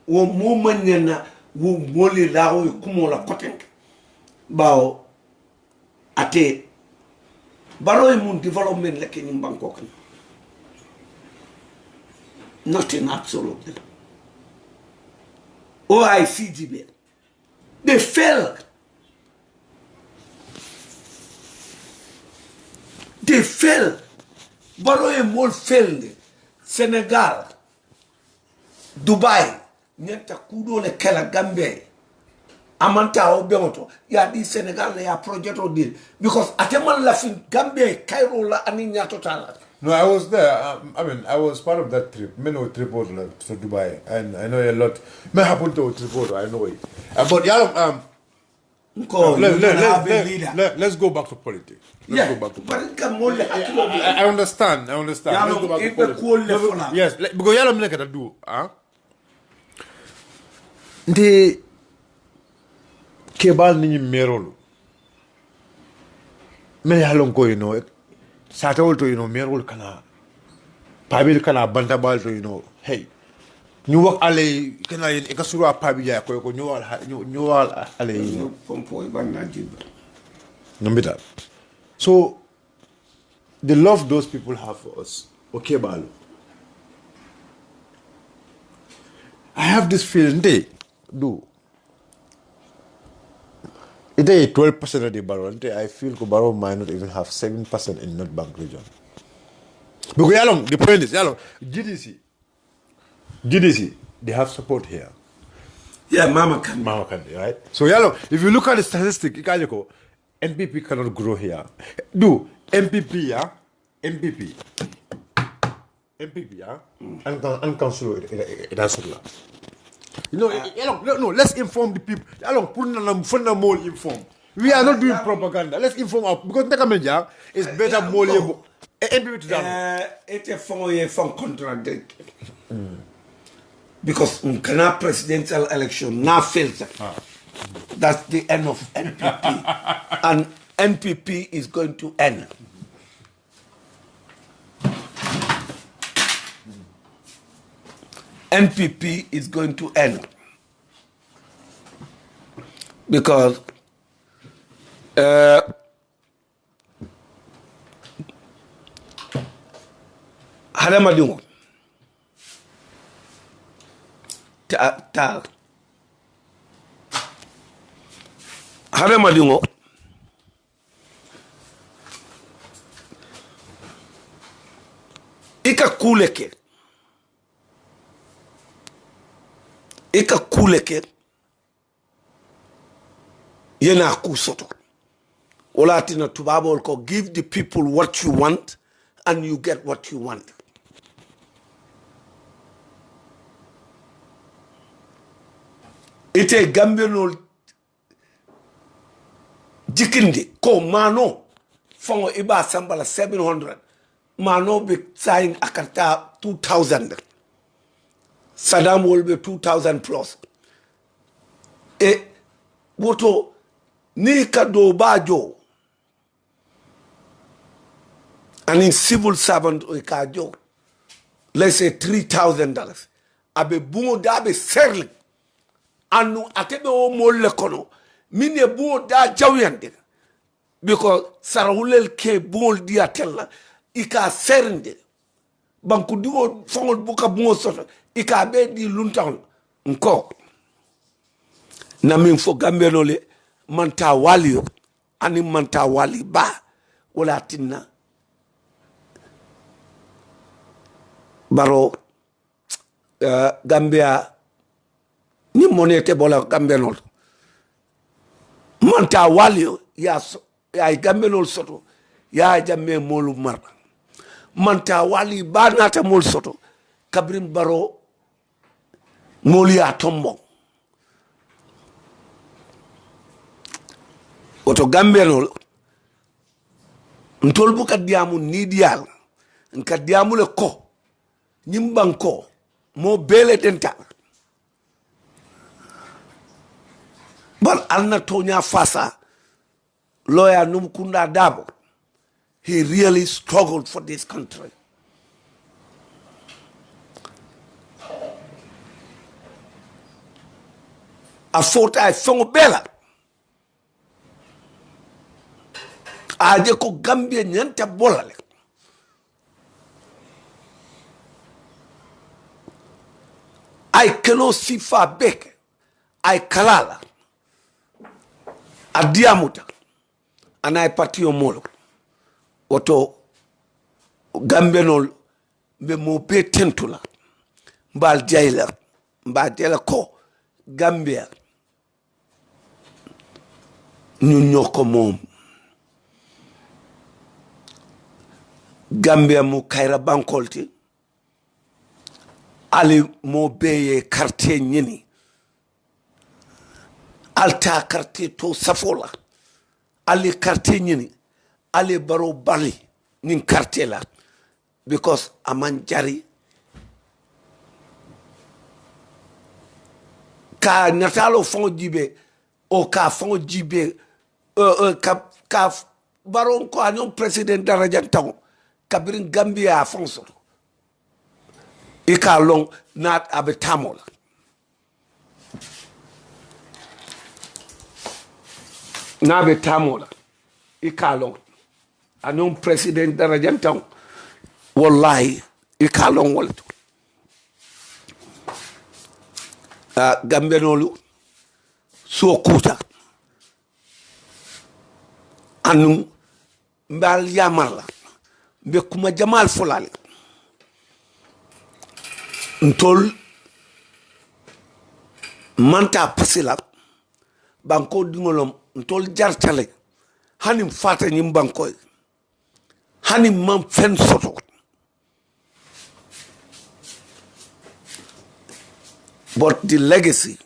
wo mo manyana wo moli la wo kumo la kotenk bao ate baro mun development like in Bangkok. Nothing absolutely. OICGB. They failed. They failed. Baro mol failed. Senegal, Dubai, nyanta kudo le kala Gambia. Amanta obeoto ya di Senegal ya project o deal because ateman la fin Gambia Cairo la aninya total. No, I was there. I was part of that trip. Me know tripod for Dubai, and I know a lot. Me happen to tripod. I know it. But let's go back to politics. Let's go back to politics. I understand. Let's go back to politics. Yes, because yalo me kata do. Nti kebal ni merolo. Me halon ko sata wolto merol kana pabil kana banta balto hey ñu wax ale kana e ka suru pabi ja ko ñuwal ale pompo banna jiba ngambita. So the love those people have for us, okay balo, I have this feeling they do it is 12% of the Barrow. I feel that Barrow might not even have 7% in North Bank region. Because the point is, GDC, they have support here. Yeah, Mama Kandi, right? So if you look at the statistic, NPP cannot grow here. MPP, yeah? And council it has no, let's inform the people. More inform. We are not doing propaganda. Let's inform our because Nekameja is better more. It's a phone contradict. Because kana presidential election na failed. That's the end of NPP. And NPP is going to end. NPP is going to end. Because Hadamadungo Hadamadungo ika kuleke yena kusoto wala tina tubabol ko give the people what you want and you get what you want. Ite Gambianol jikindi ko mano fongo iba sambala 700 mano be saying akata 2000 Saddam will be 2000 plus e woto ni kado bajo and in civil servant o kajo let's say $3,000 abe bungo dabe serli anu atebe o molle kono mine bungo da jawyande because sarawulel ke bungo dia tella ika sernde banku digo fongol buka bungo soto ika be di luntan nko na min fo Gambia le manta wali ani manta wali ba wala tinna baro Gambia ni monete bola Gambia nol manta wali ya Gambia nol soto ya jamme molu mar manta wali ba nata mol soto kabrim baro molu ya tombo oto Gambia nol ntol bu kadiamu ni dial nkadiamu le ko nyimbanko mo bele denta bal alna tonya fasa lawyer Numkunda Dabo he really struggled for this country. I fought I fongo bela aje ko Gambia nyanta bolale ay kelo sifa beke ay kalala adiamuta anay patio molo oto Gambia nol be mo be tentula mbal jailer mba dela ko Gambia ñu ñoko mom Gambia mu kayra bankolti ali mo beye quartier ñini alta quartier to safola ali quartier ñini ali baro bali nin quartier la because aman jari ka natalo fon jibe o ka fon jibe ka baron ko anon president daraja taw kabirin Gambia fonso ika long nat abetamola na betamola ika long anon president daraja taw wallahi ika long walto Gambia nolu so kuta anu mbal yamarla be kuma jamal fulale ntol manta pasila banko dingolom ntol jartale hanim fata nyim banko hanim man fen soto but the legacy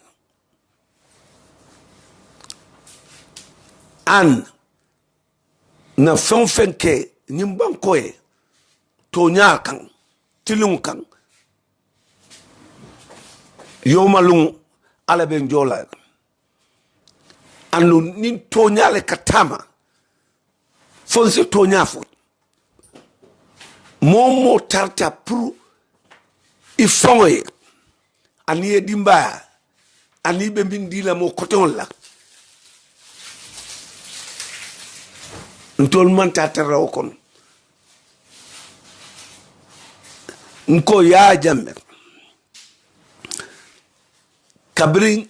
and na fen ke nyim banko e to nyakan tilung kan yomalung ala ben jola anu nin toñale katama fonse toña fo momo tarta pour il fongoye ani dimba ani be bindi la mo coton la ntol man tatara okon nko ya jambe kabrin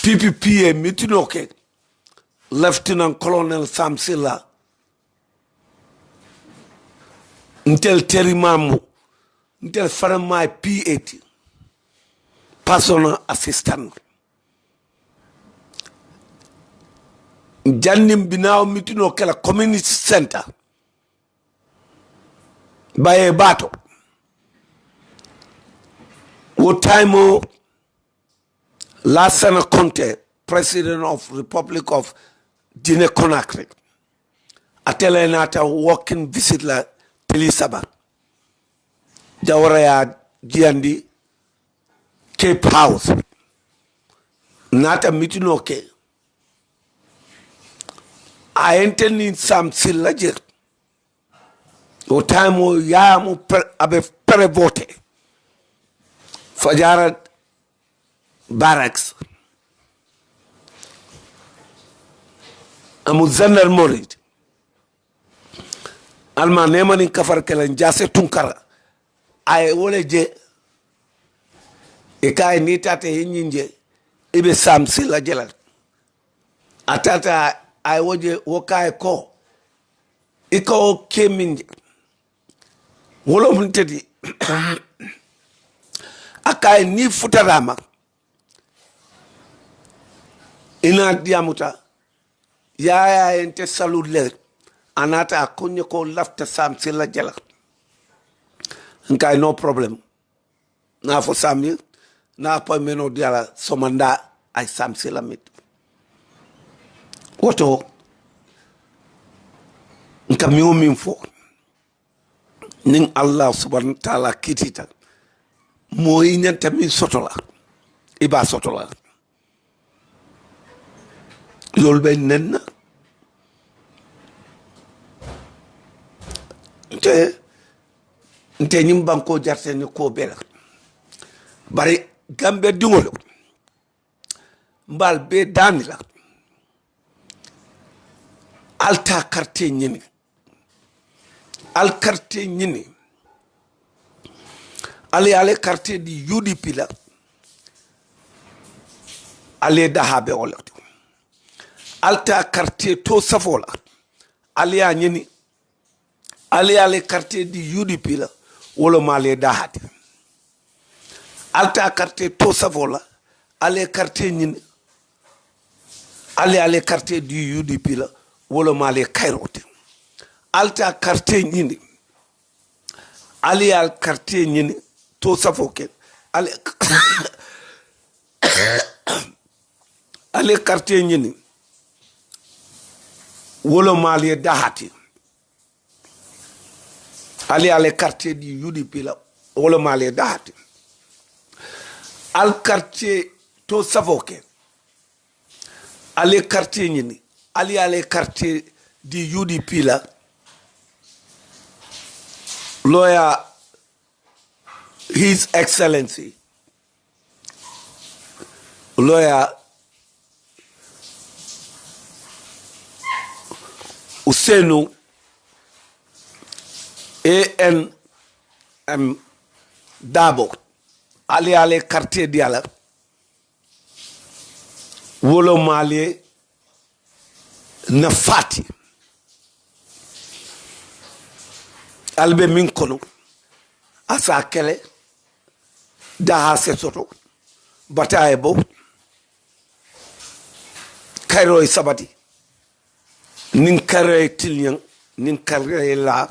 PPP mitinoke Lieutenant Colonel Sam Silla ntel terimamu ntel farama P80 personal assistant jannim binaw mitino kala community center baye bato wo time Lassana Conte president of Republic of Guinea Conakry atele nata walking visit la Telisaba jawara ya jiandi Cape House nata mitino ke a intending Sam Silla jer o time ya mu abe prevote fajara barracks amu zanar morid alma nemani kafar kelen jase tunkara ay wole je e kay ni tate hinyinje ibe Sam Silla jelal atata ay woje wokay ko iko keminje wolo muntedi akay ni futarama ina diamuta ya ente salule anata kunye ko lafta Sam Silla jela nkay no problem na fo Sam na pa meno diala somanda ay Sam Silla mit woto nka mi fo ning Allah subhanahu wa ta'ala kitita moy ñanta min sotola iba sotola lol ben nen nte ñim banko jarte ni ko bela bari gambe dingolo mbal be danila alta carte ñini al carte ñini ale carte di UDP la ale dahabe wala alta carte to safola ale ya ñini ale carte di UDP la wala male dahati alta carte to safola ale carte ñini ale carte di UDP la wala male kayrote alta carte ñini ali al carte ñini to safoke ale ale carte ñini wala male dahati ale carte di UDP la wala male dahati al carte to safoke ale carte ñini ale carte di UDP la lawyer His Excellency lawyer Ousainou AM Dabo ale quartier diala wolo mali na fati albe min kono asa kele daha se soto bataye bo kayro e sabati nin kare tilyan nin kare la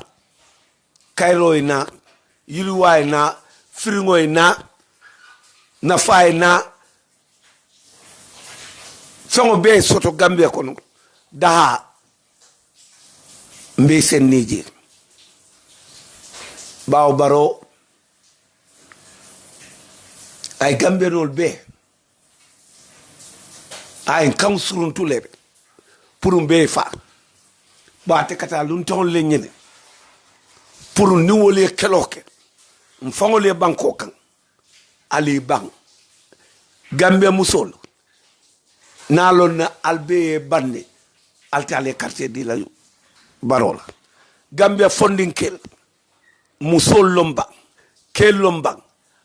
kayro na yuluwa na fringo na fay na songo be soto Gambia kono daha mbe sen nije bawo baro ay Gambianol be ay kan surun tulebe pour mbe fa ba te kata lun ton le nyene pour ni wole keloke mfangole banko kan ali bang gambe musol nalon na albe banne altale quartier di la barola gambe funding kel musol lomba kel lomba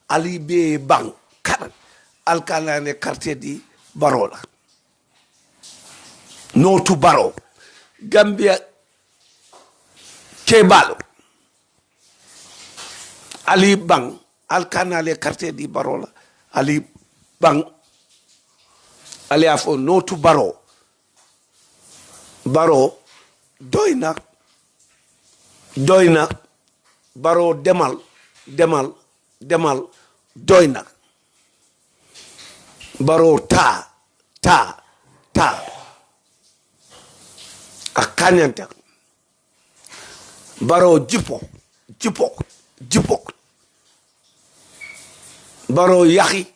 ali be bang kar alkalane quartier di barola no to baro gambia kebalo ali bang alkanale quartier di barola ali bang ali afo no to baro doyna baro demal doyna baro ta akanyanta baro jipo baro yahi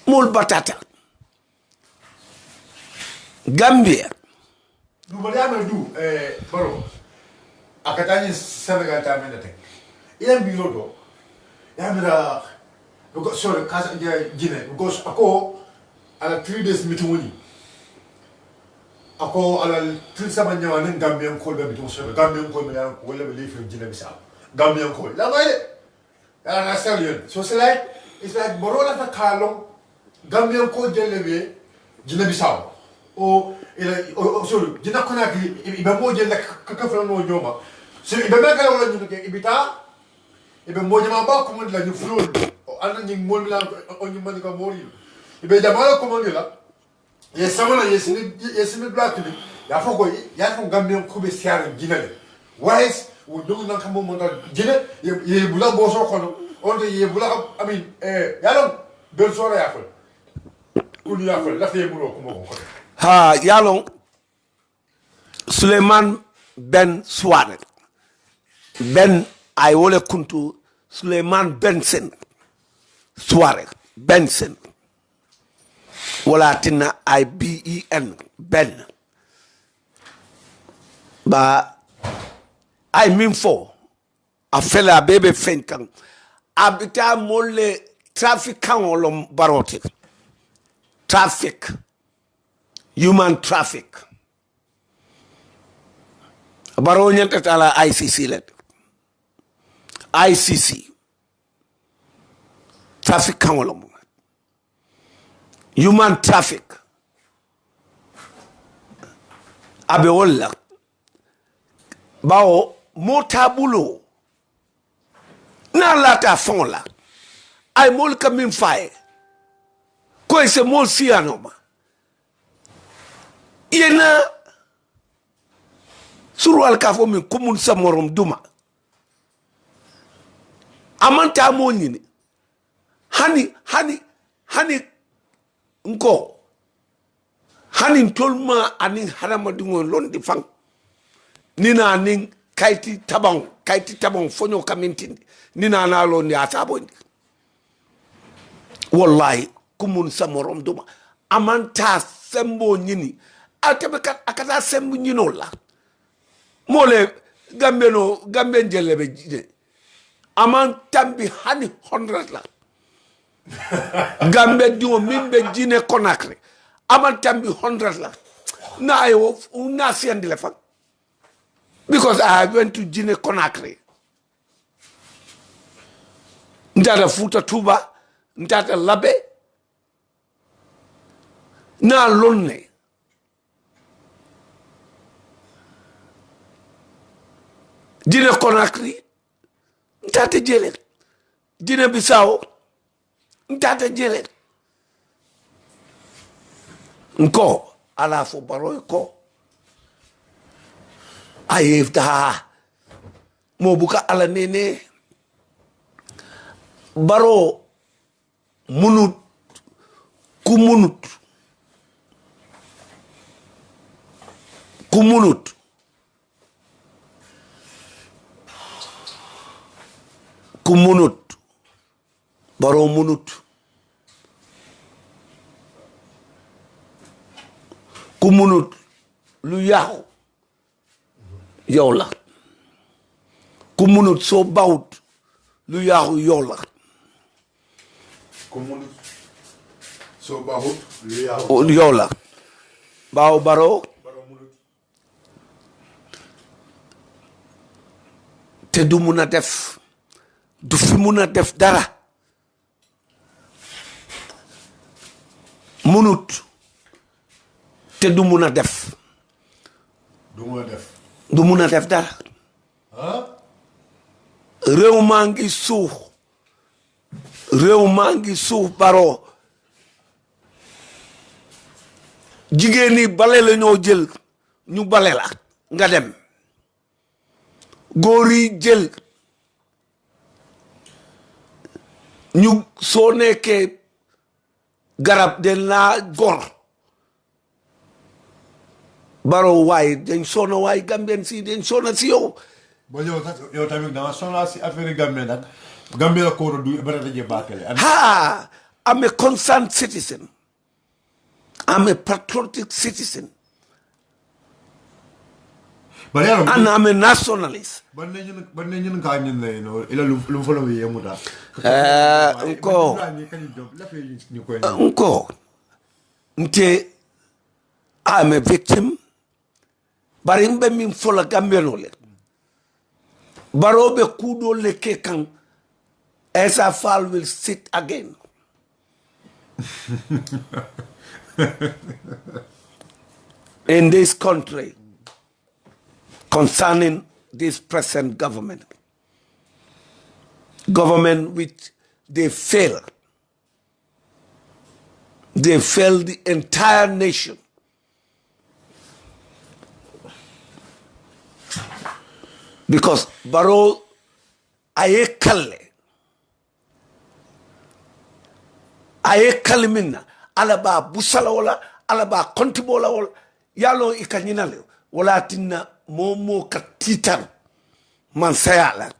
mul batata Gambia du bariama du baro akatani Senegal ta menete yen bi lodo yamira because sorry kasa Guinea because ako ala 3 days mituni ako ala 3 sama nyawa nan Gambian ko be biton so Gambian ko me yan ko wala be lifi Guinea Bissau Gambian ko la may ya na stallion so it's like borola ta kalong Gambian ko jelebe Guinea Bissau o sorry Guinea Conakry ibe mo jelle ka fa no nyoma so ibe me kala wala ñu ke ibita ibe mo jama ba ko mo la ñu fulol ana ñi mol la o ñu man ko mori ibe jamala ko mo la ye samana ye sini black ni ya foko ya fo Gambian ko be siara Guinea wise wo dogu nan xam mo ndal Guinea ye bula bo so xono on ye bula amin yalon bel sora ya fo kulu ya fo la fe mu ko mo ko ha yalon Suleiman Ben Suwane Ben ay wole kuntu Suleiman Benson Suare Benson wala tinna IBEN Ben ba ay min fo a fela bebe fenkan abita molle traffic kan wolo barote traffic human traffic baro nyanta tala ICC let ICC traffic kan wolo human traffic abe wala bawo motabulo na lata fon la ay mol kamin faye ko se mol sianoma yena suru alkafo min kumun samorom duma amanta mo nyini hani nko hani tolma anin harama dungo londi fang nina anin kaiti tabang fonyo kamintindi nina na londi atabondi wallahi kumun samorom duma amanta sembo nyini atebe akata sembo nyino la mole gambe jelebe jide amantambi hani 100 la gambe dio mimbe jine Conakry amantambi 100 la na ayo una siendi le fak because I went to Guinea Conakry ndata Futa Tuba ndata Labe na lonne Guinea Conakry ndata jele Guinea Bissau ndata jele nko ala fo baro ko ayefta mo buka ala nene baro munut ku munut Barrow munut ku munut lu yaaxu yow la ku munut soo bawut lu yaaxu yow la ku munut soo baaxut lu yaaxu yow la baaw Barrow te du mun a def du fi mun a def dara munut te du mun a def du mun a def du mun a def dara réew maa ngi suux Barrow jigéen ñi bale la ñoo jël ñu bale la nga dem góor yi jël ñu soo nekkee garab den laa gor Barrow waaye dañ sonna waaye Gambien si dañ sonna si yow ba yow tamit dama sonna si affaire Gambien nag Gambien la ko du bara daje baakale I'm a concerned citizen. I'm a patriotic citizen. And I'm a nationalist. I'm a victim. Barimbe min fola Gambiano le. Barobe kudo le kekan. Esa Fall will sit again. In this country, concerning this present government which they fail the entire nation. Because Barrow aye minna alaba busala wala alaba kontibola wala yalo ikanyina le wala tinna momo katitar man sayala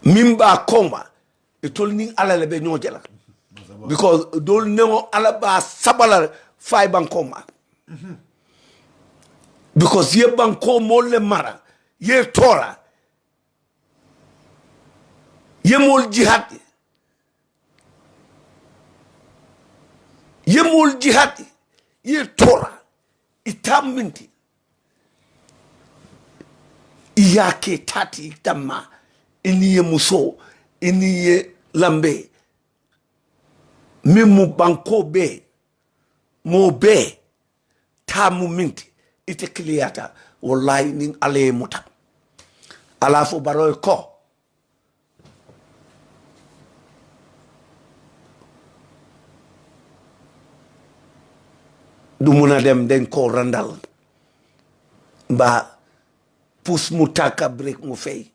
mimba koma itolni alale be nyojela because dol nengo alaba sabala fay bankoma because ye banko molle mara ye tora ye mol jihad yemul jihadi ye tora itaminti iyake tati tamma iniye muso iniye lambe mimu banko be mo be tamu minti ite kliyata wallahi nin ale muta ala fo Barrow ko du muna dem den ko randal ba pus mutaka break mu fay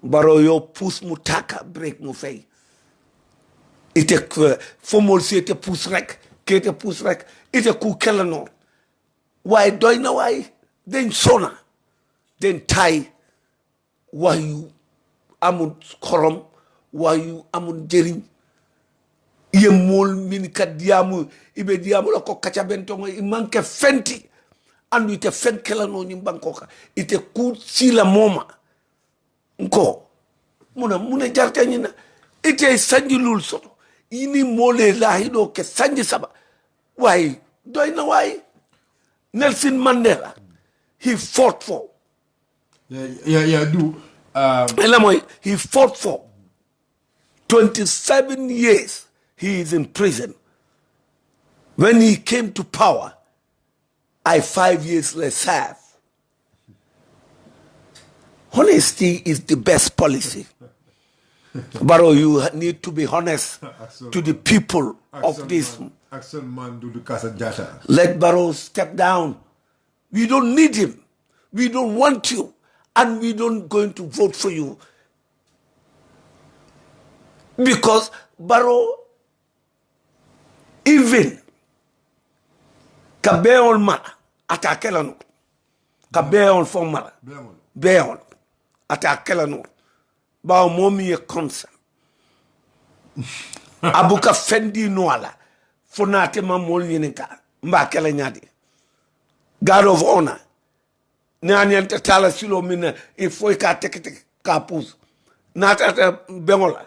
Barrow yo pus mutaka break mu fay ite fomol si ite pus rek kete pus rek ite ku kelano why doyna why den sona den tay wayu amul xorom wayu amul jeriñ yemol min kadiamu ibe diamu la ko kacha bentongo i manke fenti andu ite fenkela no nyim bankoka ite ku sila moma nko muna jarte nyina ite sanji lul soto ini mole la hido ke sanji saba why doyna why Nelson Mandela he fought for he fought for 27 years. He is in prison. When he came to power, 5 years serve. Honesty is the best policy. Barrow, you need to be honest to the people of this. Let Barrow step down. We don't need him. We don't want you. And we don't going to vote for you. Because Barrow, even kabeon mala atakela no kabeon fo mala beon atakela no ba momi ye konsa abuka fendi noala fonate ma mol yininka mba kala nyadi God of honor nyanyente tala silo mina il faut ka tek ka pousse nata bengola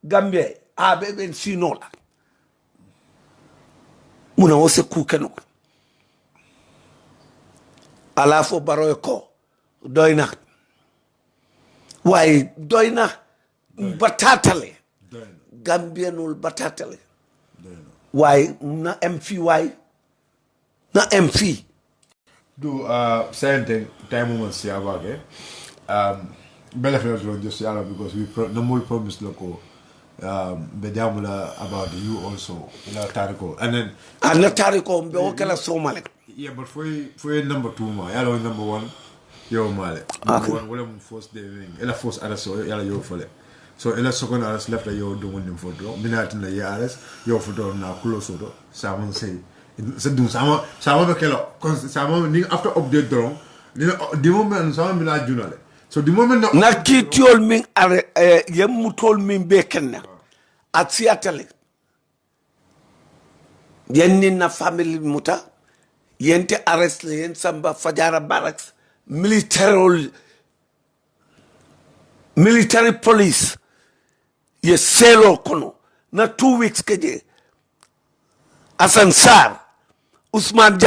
gambie a beben sinola muna wose ku keno ala fo baro ko doyna way doyna batatale gambienul batatale way na mfi way na mfi do same thing time mo si abage bella feel just yalla because we no more promise loco be jamula about you also ila tariko and then ana tariko be o kala somale yeah but for number 2 ma yalla number 1 yo male number 1 wala mo force de ila force ada so yalla yo fole so ila second aras left yo do won for do minati na yaras yo for do na close do sama say c'est donc sama be kelo sama ni after update do ni di moment sama mi la junale so di moment na kitiol min are yemutol min be kenna at Seattle yenni na family muta yente arrest le yen samba fajara barracks military police ye selo kono na 2 weeks keje Hassan Sarr Ousmane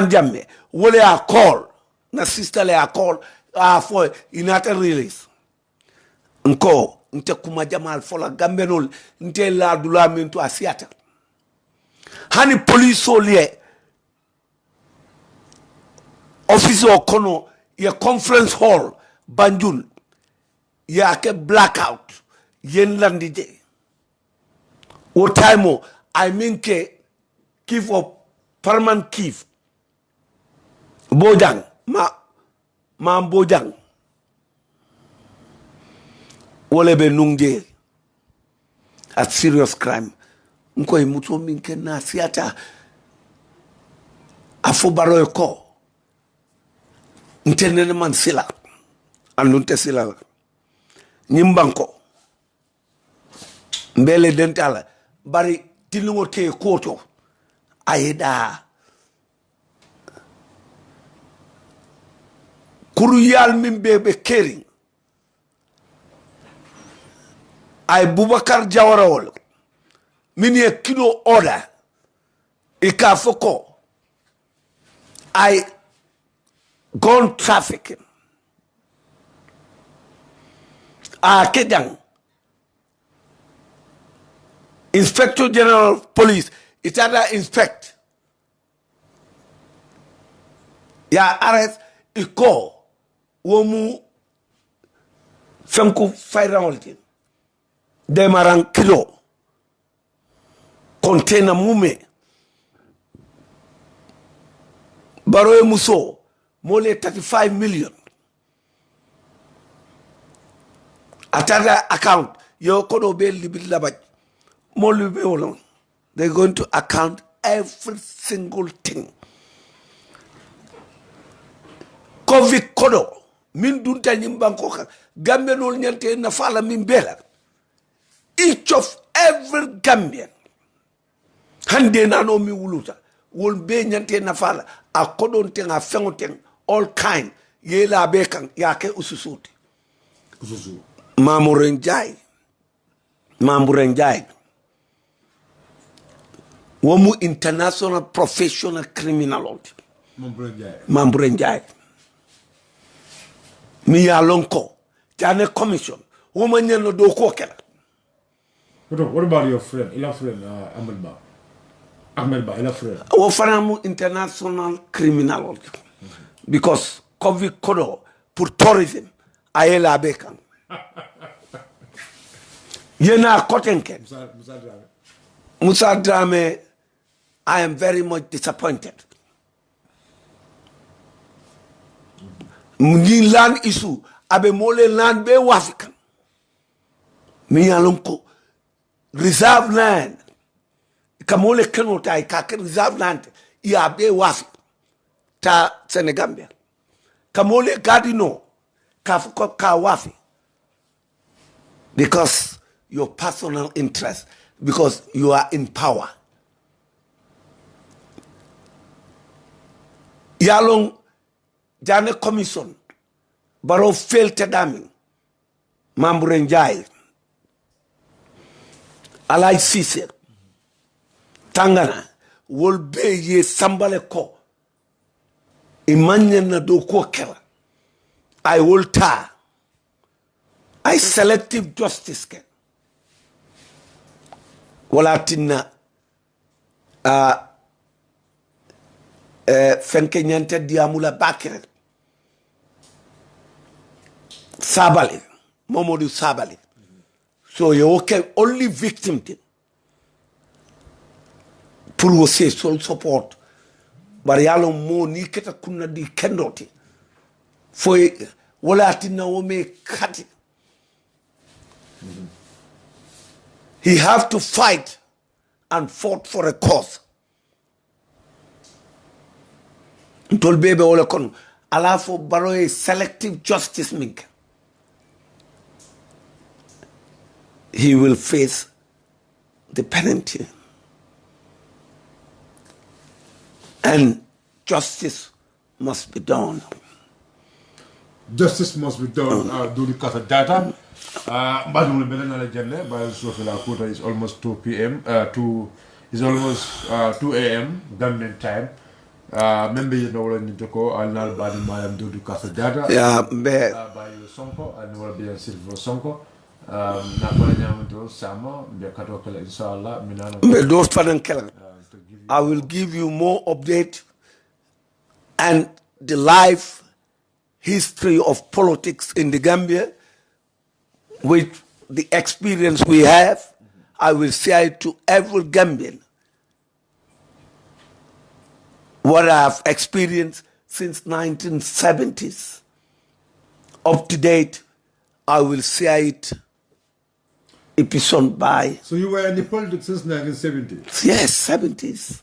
Jammeh wole a call na sister le a call for inata release nko nte kuma jamal fola gambenol nte la dula mintu asiata hani police olie office okono ye conference hall Banjul ya ke blackout yen landije o time I mean ke give of permanent kif Bojang ma Bojang wole be nungje at serious crime nko imuto minke na siata afo baro ko ntene man sila anunte sila nyimbanko mbele dentala bari tilingo ke koto ayeda kuruyal min bebe kering ay Boubacar Jawara wol min ye kilo order ika foko ay gun trafficking a kedang Inspector General of Police itada inspect ya arrest iko womu fenku fayrawolti demaran kilo container mume baroye muso mole 35 million atada account yo kodo be libil labaj molu be wolon they're going to account every single thing covid kodo min dunta nyimbanko ka gambe nol nyante na fala min bela each of every Gambian hande nano mi wuluta wol be nyante na fala a kodon ten a fengoten all kind yela be kan yake ususuti ususu mamurenjai womu international professional criminal mamurenjai mi ya lonko tane commission woman nyano do ko kala. What about your friend? Ila friend Ahmed Ba, ila friend. Wo fanamu international criminal because COVID kodo pour tourism ayela bekan. Yena kotenken. Musa Drame, I am very much disappointed. Mni land issue abe mole land be wafikan. Mi alonko reserve land kamole kenota ikake reserve land ya be wafi ta Senegambia kamole gadino ka wafi because your personal interest, because you are in power. Yalong Jane Commission, Baro failed Tedami, Mamburenjai, Alai Sise, Tangana, will be ye Sambale ko. Imanya na do ko kela. I will tar. I selective justice ke. Walatina fenke nyante diamula bakere. Sabali. Momodu Sabali. So you okay only victim thing. Pour say soul support. Barialo mo ni keta kuna di kendoti. For walatina wome kati. He have to fight and fought for a cause. Tol bebe ole kon ala fo baroy selective justice mink. He will face the penalty. And justice must be done. Justice must be done. Do the cut of data. It's almost 2 p.m. It's almost 2 a.m. Gambian time. Member you know when you go, I'll not bad in my do the cut of data. Yeah, by Sonko and will be a silver Sonko. I will give you more update and the life history of politics in the Gambia with the experience we have. I will say to every Gambian what I have experienced since 1970s. Up to date, I will say it episode by. So you were in the politics since 1970? Yes, 70s.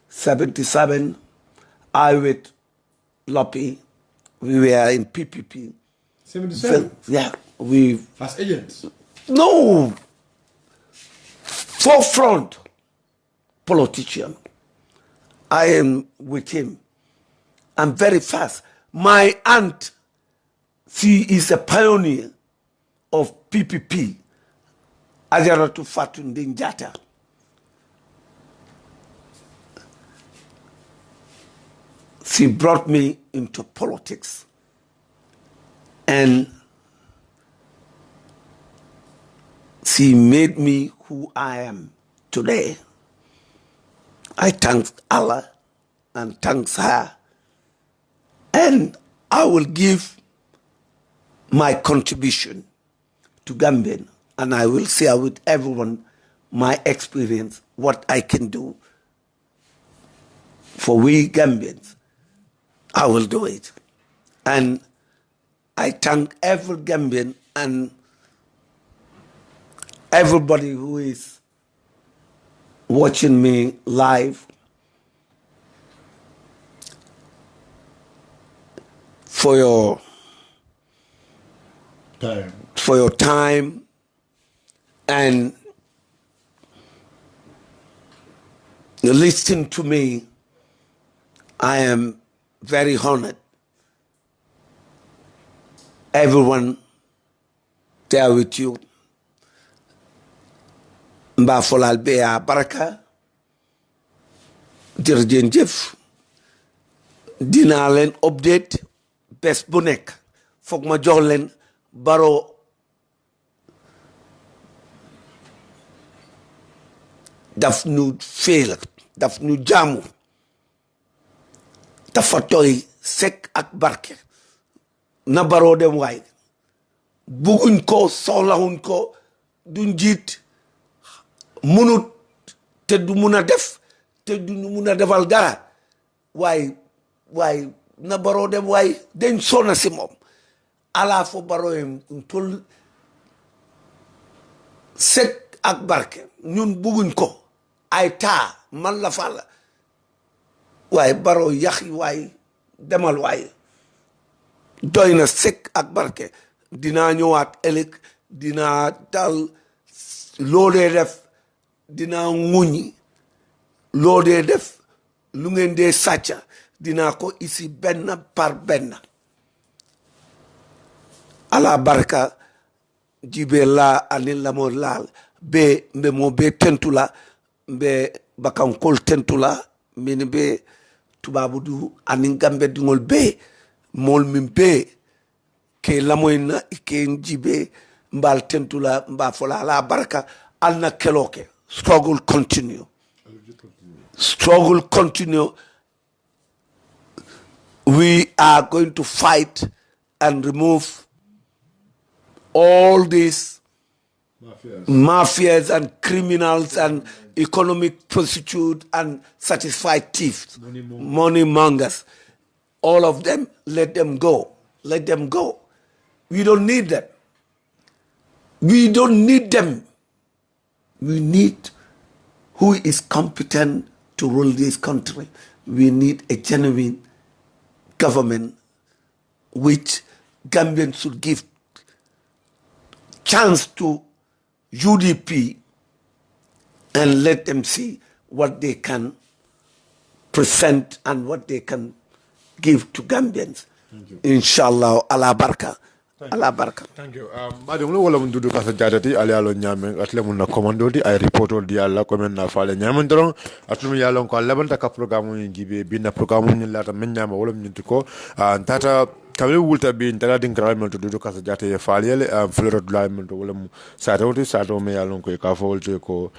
77, I with Lopi, we were in PPP. 77? Yeah, we... As agents? No! Forefront politician. I am with him. I'm very fast. My aunt, she is a pioneer of PPP. Ajaratu Fatunde Njata. She brought me into politics. And she made me who I am today. I thank Allah and thanks her. And I will give my contribution to Gambian. And I will share with everyone my experience, what I can do for we Gambians. I will do it. And I thank every Gambian and everybody who is watching me live for your time and listen to me. I am very honored. Everyone there with you. Mba folal beya baraka. Jërëjëf jëf. Dinaa leen update bés bu nekk. Foog ma jox leen Barrow daf nu féel, daf nu jaamu. Dafa tooy sekk ak barke. Na Barrow dem waay. Bugguñ ko, soxlawuñ ko, du njiit. Munut te du mun a def te du mun a defal dara waaye na Barrow dem waaye dañ sonna si moom ala fo Barrow yem tol sek ak barke ñun bugguñ ko ay taa man la fàlla waaye Barrow yax yi waaye demal waaye doy na sëkk ak barke dinaa ñëwaat ëllëg dinaa dal loo dee def dinaa ŋuñi loo dee def lu ngeen dee sàcca dinaa ko isi benn par benn ala barka jibe la ani lamo laal be mbe mo be tentula mbe bakankol tentula min be tubabu du ani gambe dingol be mol min be ke lamoyna ke jibe mbal tentula mba fola ala barka alna keloke struggle continue we are going to fight and remove all these mafias and criminals and economic prostitutes and satisfied thieves, money mongers. All of them, let them go. Let them go. We don't need them. We don't need them. We need who is competent to rule this country. We need a genuine government which Gambians should give chance to UDP and let them see what they can present and what they can give to Gambians. Inshallah, ala barka. Ala barka. Thank you. Madam, wala mun dudu kasa jadati ali alo nyame atle mun na commando di ay report di alla komen na fale nyame ndron atlum yalon ko labanta ka programme ni jibe binna programme ni lata men nyama wala mun ko tata kamle wulta bi ndara din kral men dudu kasa jate ye falele fleur de la men wala sato me yalon ko ka fo wolte ko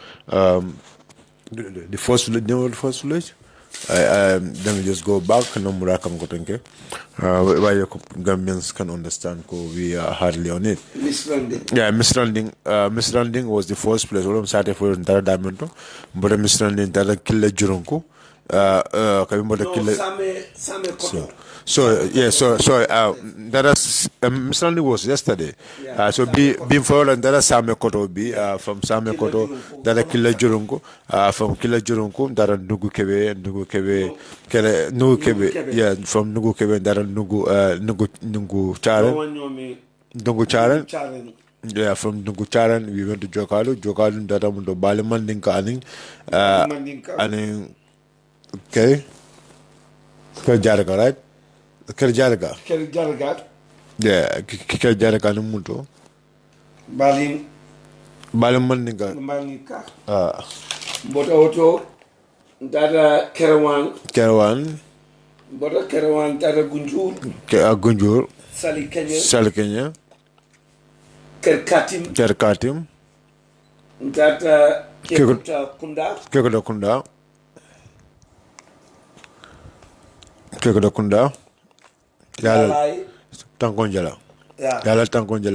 the first village let me just go back no murakam ko tenke why Gambians can understand ko we are hardly on it. Misranding was the first place where started for entire diamond but misranding that kill juronko so that is misranding was yesterday. So being for and that is Same Koto be from Same Koto that kill juronko from kill juronko that nugu kebe yeah from nugu kebe that nugu charen yeah from nugu charen we went to Jokalu that amundo Balimandinka and okay Kerjarga right Kerjarga yeah Kerjarga numunto Balimandinka Mbota oto dada Kerawan Mbota Kerawan dada Gunjur Sali Kenya Kerkatim dada Kekuta Kunda Yala Tankonjala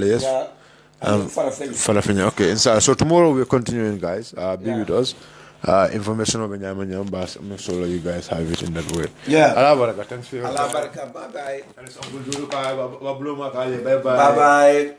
yes Farafenya okay so tomorrow we're continuing guys be with us information of Nyamanyam Bas make sure you guys have it in that way thanks for your bye bye bye bye